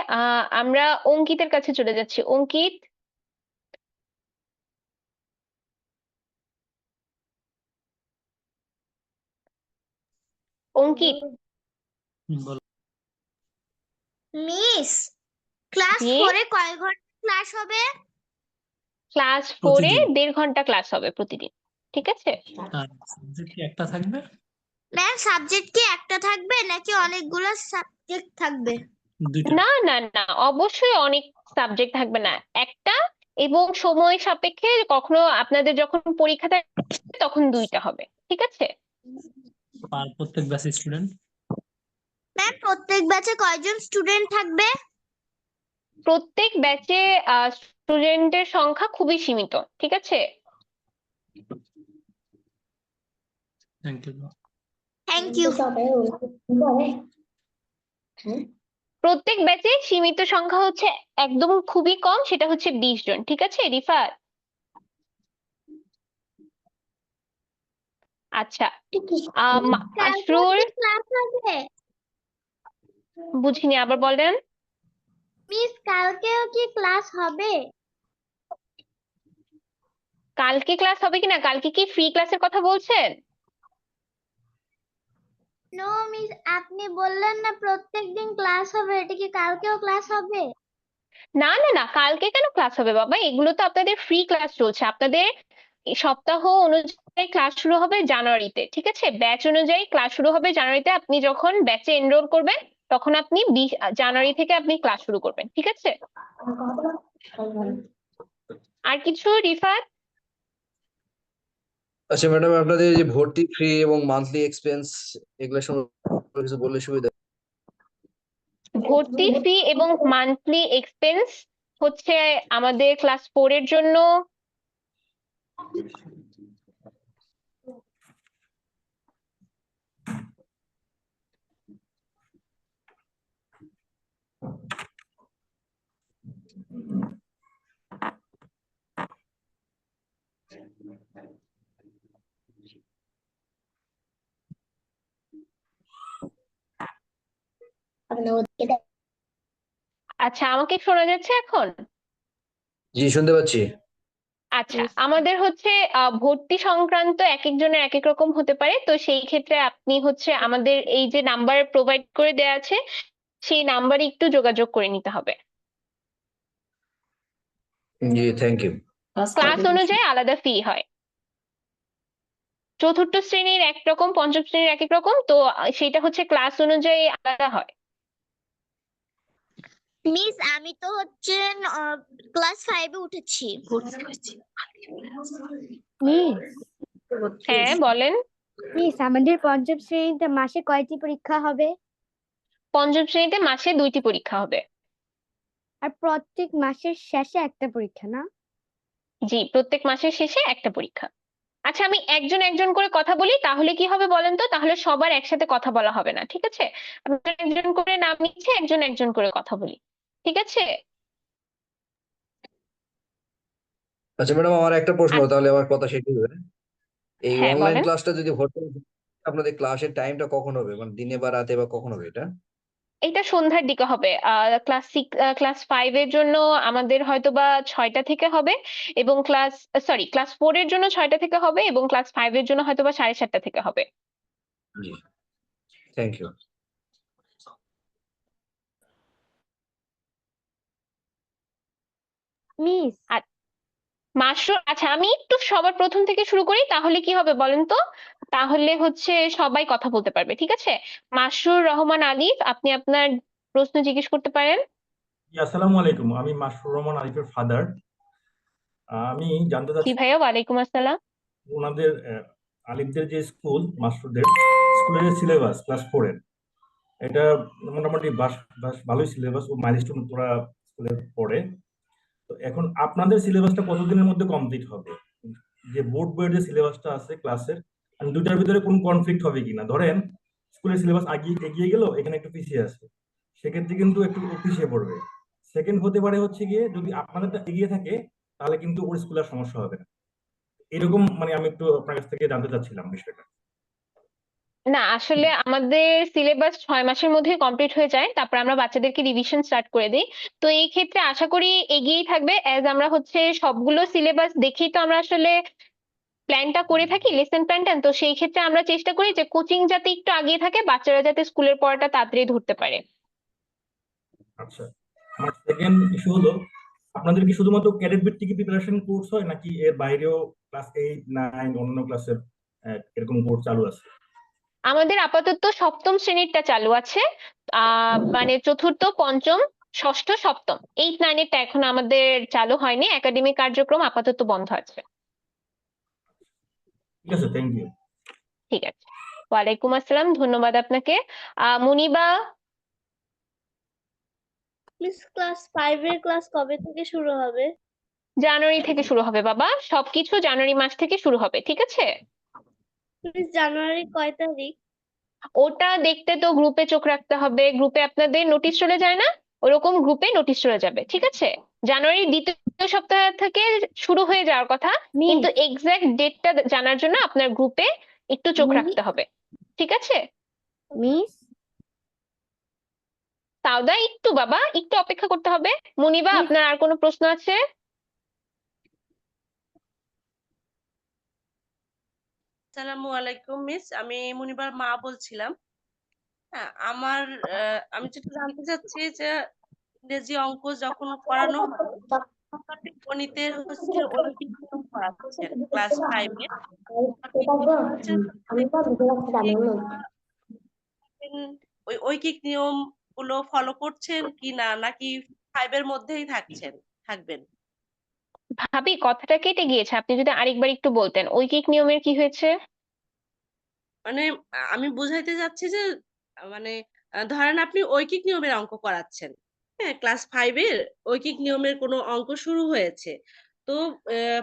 আমরা অঙ্কিতের কাছে চলে যাচ্ছি। অঙ্কিত? অঙ্কিত? মিস, ক্লাস জি? 4 এ কয় ঘন্টা ক্লাস হবে? ক্লাস 4 এ 1.5 ঘন্টা ক্লাস হবে প্রতিদিন, ঠিক আছে? সাবজেক্ট কি একটা থাকবে? ম্যাম, সাবজেক্ট কি একটা থাকবে নাকি অনেকগুলো সাবজেক্ট থাকবে? দুইটা। না না না, অবশ্যই অনেক সাবজেক্ট থাকবে না, একটা, এবং সময় সাপেক্ষে কখনো আপনাদের যখন পরীক্ষা থাকে তখন 2টা হবে, ঠিক আছে? প্রত্যেক ব্যাচে স্টুডেন্ট? ম্যাম, প্রত্যেক ব্যাচে কয়জন স্টুডেন্ট থাকবে? প্রত্যেক ব্যাচে স্টুডেন্টের সংখ্যা খুবই সীমিত, ঠিক আছে? Thank you. Thank you. প্রত্যেক ব্যাচে সীমিত সংখ্যা হচ্ছে একদম খুবই কম, সেটা হচ্ছে 20 জন, ঠিক আছে রিফাত? আচ্ছা, আশরুল? ক্লাস হবে? বুঝিনি, আবার বলেন। মিস, কালকেও কি ক্লাস হবে? কালকে ক্লাস হবে কিনা, কালকে কি ফ্রি ক্লাসের কথা বলছেন? নো মিস, আপনি বললেন না প্রত্যেকদিন ক্লাস হবে, এটা কি কালকেও ক্লাস হবে? না না না, কালকে কেন ক্লাস হবে বাবা? এগুলো তো আপনাদের ফ্রি ক্লাস চলছে। আপনাদের সপ্তাহ অনুযায়ী ক্লাস শুরু হবে জানুয়ারিতে, ঠিক আছে? ব্যাচ অনুযায়ী ক্লাস শুরু হবে জানুয়ারিতে। আপনি যখন ব্যাচে এনরোল করবেন তখন আপনি জানুয়ারি থেকে আপনি ক্লাস শুরু করবেন, ঠিক আছে? আর কিছু রিফাত? আচ্ছা ম্যাডাম, আপনাদের যে ভর্তি ফি এবং মান্থলি এক্সপেন্স এগুলো সম্পর্কে কিছু বললে সুবিধা। ভর্তি ফি এবং মান্থলি এক্সপেন্স হচ্ছে আমাদের ক্লাস 4 এর জন্য আচ্ছা, আমাকে শোনা যাচ্ছে এখন? জি, শুনতে পাচ্ছি। আচ্ছা, আমাদের হচ্ছে ভর্তি সংক্রান্ত এক একজনের এক এক রকম হতে পারে, তো সেই ক্ষেত্রে আপনি হচ্ছে আমাদের এই যে নাম্বার প্রোভাইড করে দেওয়া আছে সেই নাম্বারে একটু যোগাযোগ করে নিতে হবে। জি, থ্যাংক ইউ। ক্লাস অনুযায়ী আলাদা ফি হয়। চতুর্থ শ্রেণীর একরকম, পঞ্চম শ্রেণীর এক এক রকম, তো সেটা হচ্ছে ক্লাস অনুযায়ী আলাদা হয়। মিস আমি তো হচ্ছে ক্লাস 5 এ উঠেছি। মিস হ্যাঁ বলেন। মিস আমাদের পঞ্চম শ্রেণীতে মাসে কয়টি পরীক্ষা হবে? পঞ্চম শ্রেণীতে মাসে 2টি পরীক্ষা হবে। আর প্রত্যেক মাসের শেষে একটা পরীক্ষা, না? জি, প্রত্যেক মাসের শেষে একটা পরীক্ষা। আচ্ছা, আমি একজন একজন করে কথা বলি, তাহলে কি হবে বলেন তো? তাহলে সবার একসাথে কথা বলা হবে না, ঠিক আছে? আমি একজন করে নাম নিচ্ছে, একজন একজন করে কথা বলি, ঠিক আছে? আচ্ছা ম্যাডাম, আমার একটা প্রশ্ন, তাহলে আমার কথা শেষ হবে। এই হ্যাঁ অনলাইন বলেন। ক্লাসটা যদি ভর্তি হয়, আপনাদের ক্লাসের টাইমটা কখন হবে, মানে দিনে বা রাতে বা কখন হবে এটা? এটা সন্ধ্যার দিকে হবে। ক্লাস 5 এর জন্য আমাদের হয়তোবা 6টা থেকে হবে, এবং ক্লাস 4 এর জন্য 6টা থেকে হবে, এবং ক্লাস 5 এর জন্য হয়তোবা 7:30 থেকে হবে। জি, থ্যাংক ইউ। মিস মাশরুর, আচ্ছা আমি একটু সবার প্রথম থেকে শুরু করি, তাহলে কি হবে বলেন তো? তাহলে হচ্ছে সবাই কথা বলতে পারবে, ঠিক আছে? মাশরুর রহমান আলিফ, আপনি আপনার প্রশ্ন জিজ্ঞেস করতে পারেন। আসসালামু আলাইকুম, আমি মাশরুর রহমান আলিফের ফাদার। আমি জানতে জি চাচ্ছি ভাইয়া, ওয়ালাইকুম আসসালাম। ওনাদের আলিফদের যে স্কুল, মাশরুরদের স্কুলের যে সিলেবাস ক্লাস 4 এর, এটা মোটামুটি ভালোই সিলেবাস ও মাইলস্টোন ওরা স্কুলে পড়ে। তো এখন আপনাদের সিলেবাসটা কতদিনের মধ্যে কমপ্লিট হবে? যে বোর্ড বইয়ের যে সিলেবাসটা আছে ক্লাসের, দুটার ভিতরে কোনো কনফ্লিক্ট হবে কিনা? ধরেন স্কুলের সিলেবাস এগিয়ে গেল, এখানে একটু পিছিয়ে আছে, সেক্ষেত্রে কিন্তু একটু পিছিয়ে পড়বে। সেকেন্ড হতে পারে হচ্ছে গিয়ে, যদি আপনাদেরটা এগিয়ে থাকে তাহলে কিন্তু ওর স্কুলের সমস্যা হবে না। এরকম মানে আমি একটু আপনার কাছ থেকে জানতে চাচ্ছিলাম বিষয়টা। না, আসলে আমাদের সিলেবাস 6 মাসের মধ্যে কমপ্লিট হয়ে যায়, তারপর আমরা বাচ্চাদেরকে রিভিশন স্টার্ট করে দিই। তো এই ক্ষেত্রে আশা করি এগিয়েই থাকবে, অ্যাজ আমরা হচ্ছে সবগুলো সিলেবাস দেখেই তো আমরা আসলে প্ল্যানটা করে থাকি, লেসন প্ল্যানটা। তো সেই ক্ষেত্রে আমরা চেষ্টা করি যে কোচিং যাতে একটু আগিয়ে থাকে, বাচ্চারা যাতে স্কুলের পড়াটা তাড়াতাড়ি ধরতে পারে। আচ্ছা, আমার সেকেন্ড ইস্যু হলো, আপনাদের কি শুধুমাত্র ক্যাডেট ভিত্তিক প্রিপারেশন কোর্স হয়, নাকি এর বাইরেও ক্লাস 8, 9 অন্য ক্লাসের এরকম কোর্স চালু আছে? আমাদের আপাতত সপ্তম শ্রেণীরটা চালু আছে, মানে চতুর্থ, পঞ্চম, ষষ্ঠ, সপ্তম, 8, 9 এরটা এখন আমাদের চালু হয়নি, একাডেমিক কার্যক্রম আপাতত বন্ধ আছে। ঠিক আছে, থ্যাংক ইউ। ঠিক আছে, ওয়ালাইকুম আসসালাম, ধন্যবাদ আপনাকে। মুনিবা। মিস ক্লাস 5 এর ক্লাস কবে থেকে শুরু হবে? জানুয়ারি থেকে শুরু হবে বাবা, সবকিছু জানুয়ারি মাস থেকে শুরু হবে, ঠিক আছে? মিস জানুয়ারি কয় তারিখ? ওটা দেখতে তো গ্রুপে চোখ রাখতে হবে, গ্রুপে আপনাদের নোটিশ চলে যায় না, ওরকম গ্রুপে নোটিশ চলে যাবে, ঠিক আছে? জানুয়ারির দ্বিতীয় সপ্তাহ থেকে শুরু হয়ে যাওয়ার কথা, কিন্তু এক্সাক্ট ডেটটা জানার জন্য আপনার গ্রুপে একটু চোখ রাখতে হবে, ঠিক আছে? মিস তাওদা, একটু বাবা, একটু অপেক্ষা করতে হবে। মুনিবা, আপনার আর কোনো প্রশ্ন আছে? আসসালামু আলাইকুম মিস, আমি মুনিবার মা বলছিলাম। হ্যাঁ, আমি যেটা জানতে চাচ্ছি যে ইংরেজি অঙ্ক যখন করানো হয়, গণিতের হচ্ছে ঐকিক নিয়ম করাচ্ছেন ক্লাস 5 এ। আপনি কি হচ্ছে ওই ঐকিক নিয়ম গুলো ফলো করছেন কি না, নাকি 5 এর মধ্যেই থাকবেন? ভাবি, কথাটা কেটে গিয়েছে, আপনি যদি আরেকবার একটু বলতেন ঐকিক নিয়মের কি হয়েছে। মানে আমি বুঝাইতে যাচ্ছি যে মানে ধরেন আপনি ঐকিক নিয়মের অঙ্ক করাচ্ছেন, হ্যাঁ, ক্লাস 5 এর ঐকিক নিয়মের কোনো অঙ্ক শুরু হয়েছে। তো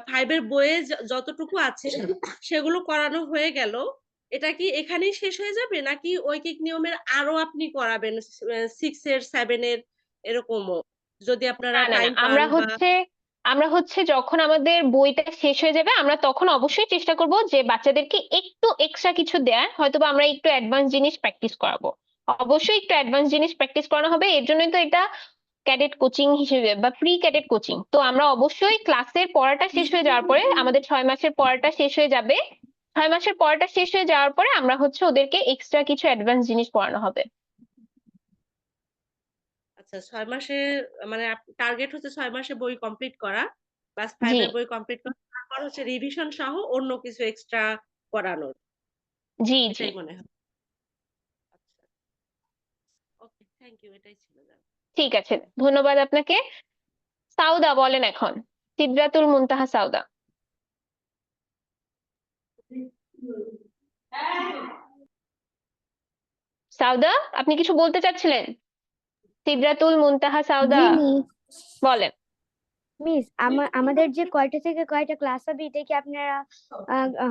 5 এর বইয়ে যতটুকু আছে সেগুলো করানো হয়ে গেল, এটা কি এখানেই শেষ হয়ে যাবে, নাকি ঐকিক নিয়মের আরো আপনি করাবেন 6 এর 7 এর এরকমও, যদি আপনারা না না না, টাইম পান? আমরা হচ্ছে যখন আমাদের বইটা শেষ হয়ে যাবে, আমরা তখন অবশ্যই চেষ্টা করব যে বাচ্চাদেরকে একটু এক্সট্রা কিছু দেওয়ার, হয়তোবা আমরা একটু অ্যাডভান্স জিনিস প্র্যাকটিস করাবো। অবশ্যই একটু অ্যাডভান্স জিনিস প্র্যাকটিস করানো হবে, এর জন্যই তো এটা ক্যাডেট কোচিং হিসেবে বা প্রি ক্যাডেট কোচিং। তো আমরা অবশ্যই ক্লাসের পড়াটা শেষ হয়ে যাওয়ার পরে, আমাদের 6 মাসের পড়াটা শেষ হয়ে যাবে, 6 মাসের পড়াটা শেষ হয়ে যাওয়ার পরে আমরা হচ্ছে ওদেরকে এক্সট্রা কিছু অ্যাডভান্স জিনিস পড়ানো হবে। আচ্ছা, 6 মাসে মানে টার্গেট হচ্ছে 6 মাসে বই কমপ্লিট করা, ক্লাস 5 জি এর বই কমপ্লিট করা, তারপর হচ্ছে রিভিশন সহ অন্য কিছু এক্সট্রা করানোর, জি জি এটাই মনে হয়। ওকে, থ্যাংক ইউ, এটাই ছিল। ঠিক আছে, ধন্যবাদ আপনাকে। সাউদা বলেন এখন, সিদরাতুল মুনতাহা সাউদা। সাউদা, আপনি কিছু বলতে চাচ্ছিলেন? সিদরাতুল মুনতাহা সাউদা জি মিস। বলেন। মিস আমাদের যে কয়টা থেকে কয়টা ক্লাস হবে এটা কি আপনারা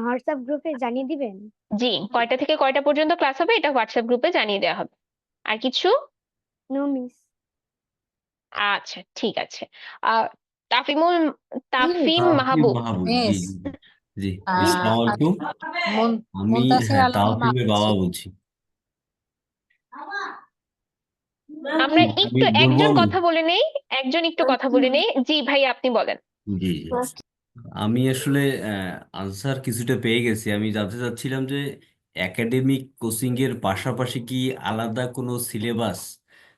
হোয়াটসঅ্যাপ গ্রুপে জানিয়ে দিবেন? জি, কয়টা থেকে কয়টা পর্যন্ত ক্লাস হবে এটা হোয়াটসঅ্যাপ গ্রুপে জানিয়ে দেওয়া হবে। আর কিছু? No miss. আচ্ছা ঠিক আছে। তাফিম মাহবুব। মাহবুব, জি মিস জি জি। আসসালামু আলাইকুম। আমি মুনতাসির আলম তাওফিকের বাবা বলছি। আমরা আমি একটু বলবো একজন আমি কথা বলে নেই, একজন একটু কথা বলে নেই। জি ভাই, আপনি বলেন। জি জি। আমি আসলে আনসার কিছুটা পেয়ে গেছি। আমি জানতে চাচ্ছিলাম যে একাডেমিক কোচিং এর পাশাপাশি কি আলাদা কোনো সিলেবাস,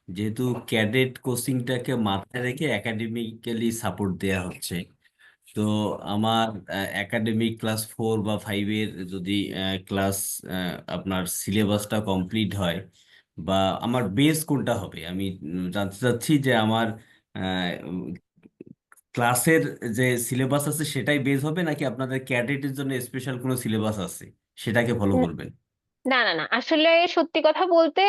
যেহেতু ক্যাডেট কোচিংটাকে মাথায় রেখে একাডেমিক্যালি সাপোর্ট দেয়া হচ্ছে, তো আমার একাডেমিক ক্লাস 4 বা 5-এর যদি ক্লাস আপনার সিলেবাসটা কমপ্লিট হয়, বা আমার বেস কোনটা হবে, আমি জানতে চাচ্ছি যে আমার ক্লাসের যে সিলেবাস আছে সেটাই বেস হবে, নাকি আপনাদের ক্যাডেটের জন্য স্পেশাল কোনো সিলেবাস আছে সেটাকে ফলো উম, করবেন? না না না, আসলে সত্যি কথা বলতে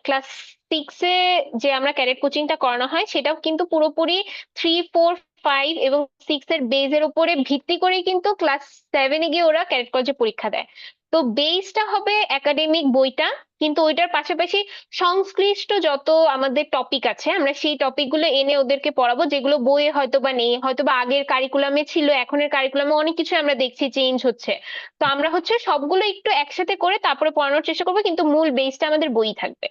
ক্লাস 6-এ যে আমরা ক্যাডেট কোচিংটা করানো হয় সেটাও কিন্তু পুরোপুরি 3, 4, 5 এবং 6-এর বেজের উপরে ভিত্তি করেই কিন্তু ক্লাস 7-এ গিয়ে ওরা ক্যাডেট কলেজে পরীক্ষা দেয়। তো বেসটা হবে একাডেমিক বইটা, কিন্তু ওইটার পাশাপাশি সংশ্লিষ্ট যত আমাদের টপিক আছে আমরা সেই টপিকগুলো এনে ওদেরকে পড়াবো, যেগুলো বইয়ে হয়তো বা নেই, হয়তো বা আগের কারিকুলামে ছিল, এখনের কারিকুলামে অনেক কিছু আমরা দেখছি চেঞ্জ হচ্ছে। তো আমরা সবগুলো একটু একসাথে করে তারপরে পড়ানোর চেষ্টা করবো, কিন্তু মূল বেসটা আমাদের বই থাকবে।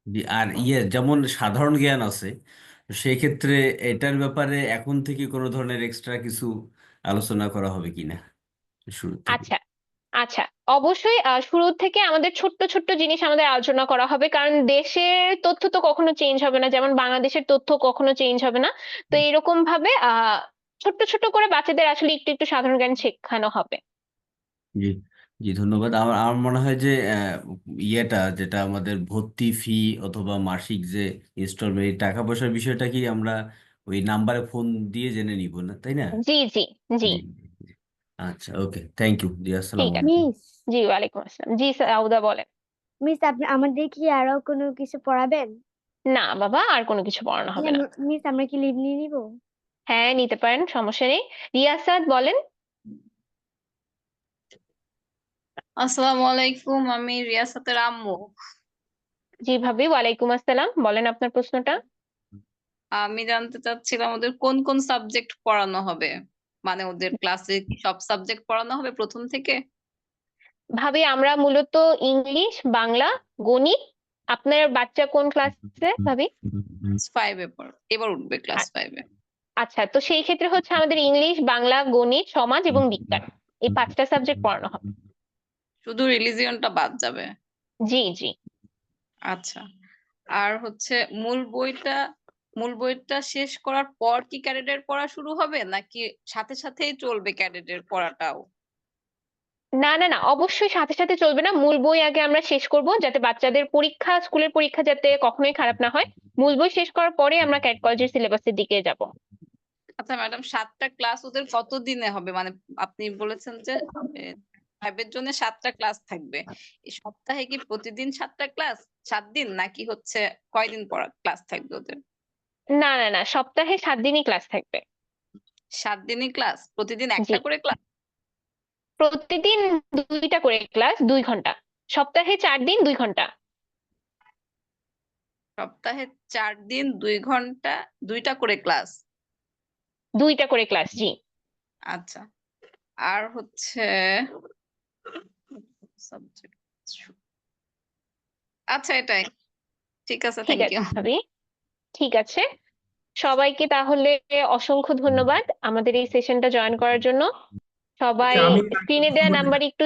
জি, আর যেমন সাধারণ জ্ঞান আছে, সেই ক্ষেত্রে এটার ব্যাপারে এখন থেকে কোনো ধরনের এক্সট্রা কিছু আলোচনা করা হবে কিনা শুরু থেকে? আচ্ছা আচ্ছা, অবশ্যই শুরু থেকে আমাদের ছোট্ট ছোট্ট জিনিস আমাদের আলোচনা করা হবে, কারণ দেশের তথ্য তো কখনো চেঞ্জ হবে না, যেমন বাংলাদেশের তথ্য কখনো চেঞ্জ হবে না। তো এরকম ভাবে ছোট্ট ছোট্ট করে বাচ্চাদের আসলে একটু একটু সাধারণ জ্ঞান শেখানো হবে। জি জি, ধন্যবাদ। আমার আমার মনে হয় যে যেটা আমাদের ভর্তি ফি অথবা মাসিক যে ইনস্টলমেন্ট, টাকা পয়সার বিষয়টা কি আমরা ওই নাম্বারে ফোন দিয়ে জেনে নিব, না তাই না? জি জি জি। জি জি। আচ্ছা, ওকে, থ্যাংক ইউ জি, ঠিক আসসালামু আছে। আলাইকুম। মিস। জি, ওয়ালাইকুম আসসালাম। জি সাউদা বলেন। মিস আপনি আমাদের কি আরো কোনো কিছু পড়াবেন? না বাবা, আর কোনো কিছু পড়ানো হবে না। মিস আমরা কি লিভ নিয়ে নিব? হ্যাঁ, নিতে পারেন, সমস্যা নেই। রিয়াসাত বলেন। আসসালামু আলাইকুম, আমি রিয়াসাতের আম্মু। জি ভাবি, ওয়ালাইকুম আসসালাম, বলেন আপনার প্রশ্নটা। আমি জানতে চাচ্ছিলাম ওদের কোন কোন সাবজেক্ট পড়ানো হবে, মানে ওদের ক্লাসে কি সব সাবজেক্ট পড়ানো হবে প্রথম থেকে? ভাবি আমরা মূলত ইংলিশ, বাংলা, গণিত। আপনার বাচ্চা কোন ক্লাসে ভাবি? ক্লাস 5-এ এবার উঠবে ক্লাস 5-এ। আচ্ছা, তো সেই ক্ষেত্রে আমাদের ইংলিশ, বাংলা, গণিত, সমাজ এবং বিজ্ঞান, এই 5টা সাবজেক্ট পড়ানো হবে। শুধু রিলিজিয়নটা বাদ যাবে? জি জি। আচ্ছা, আর হচ্ছে মূল বইটা শেষ করার পর কি ক্যাডেটের পড়া শুরু হবে, নাকি সাথে সাথেই চলবে ক্যাডেটের পড়াটাও? না না না, অবশ্যই সাথে সাথে চলবে না। মূল বই আগে আমরা শেষ করব, যাতে বাচ্চাদের পরীক্ষা, স্কুলের পরীক্ষা যাতে কখনোই খারাপ না হয়। মূল বই শেষ করার পরে আমরা ক্যাট কলেজের সিলেবাসের দিকে যাব। আচ্ছা ম্যাডাম, 7টা ক্লাস ওদের কত দিনে হবে? মানে আপনি বলেছেন যে 5-এর জন্য 7টা ক্লাস থাকবে, এই সপ্তাহে কি প্রতিদিন 7টা ক্লাস, 7 দিন, নাকি হচ্ছে কয়দিন পর ক্লাস থাকবে ওদের? না না না, সপ্তাহে 7 দিনই ক্লাস থাকবে। 7 দিনই ক্লাস, প্রতিদিন জি, একটা করে ক্লাস? প্রতিদিন 2টা করে ক্লাস, 2 ঘন্টা। সপ্তাহে 4 দিন 2 ঘন্টা। সপ্তাহে 4 দিন 2 ঘন্টা, 2টা করে ক্লাস? 2টা করে ক্লাস, জি। আচ্ছা, আর হচ্ছে সাবজেক্ট, আচ্ছা এটাই, ঠিক আছে, ঠিক থ্যাংক আছে ইউ। ভাবি, ঠিক আছে। সবাইকে তাহলে অসংখ্য ধন্যবাদ আমাদের এই সেশনটা জয়েন করার জন্য। সবাই আচ্ছা, আমি স্ক্রিনে দেওয়া নাম্বারে একটু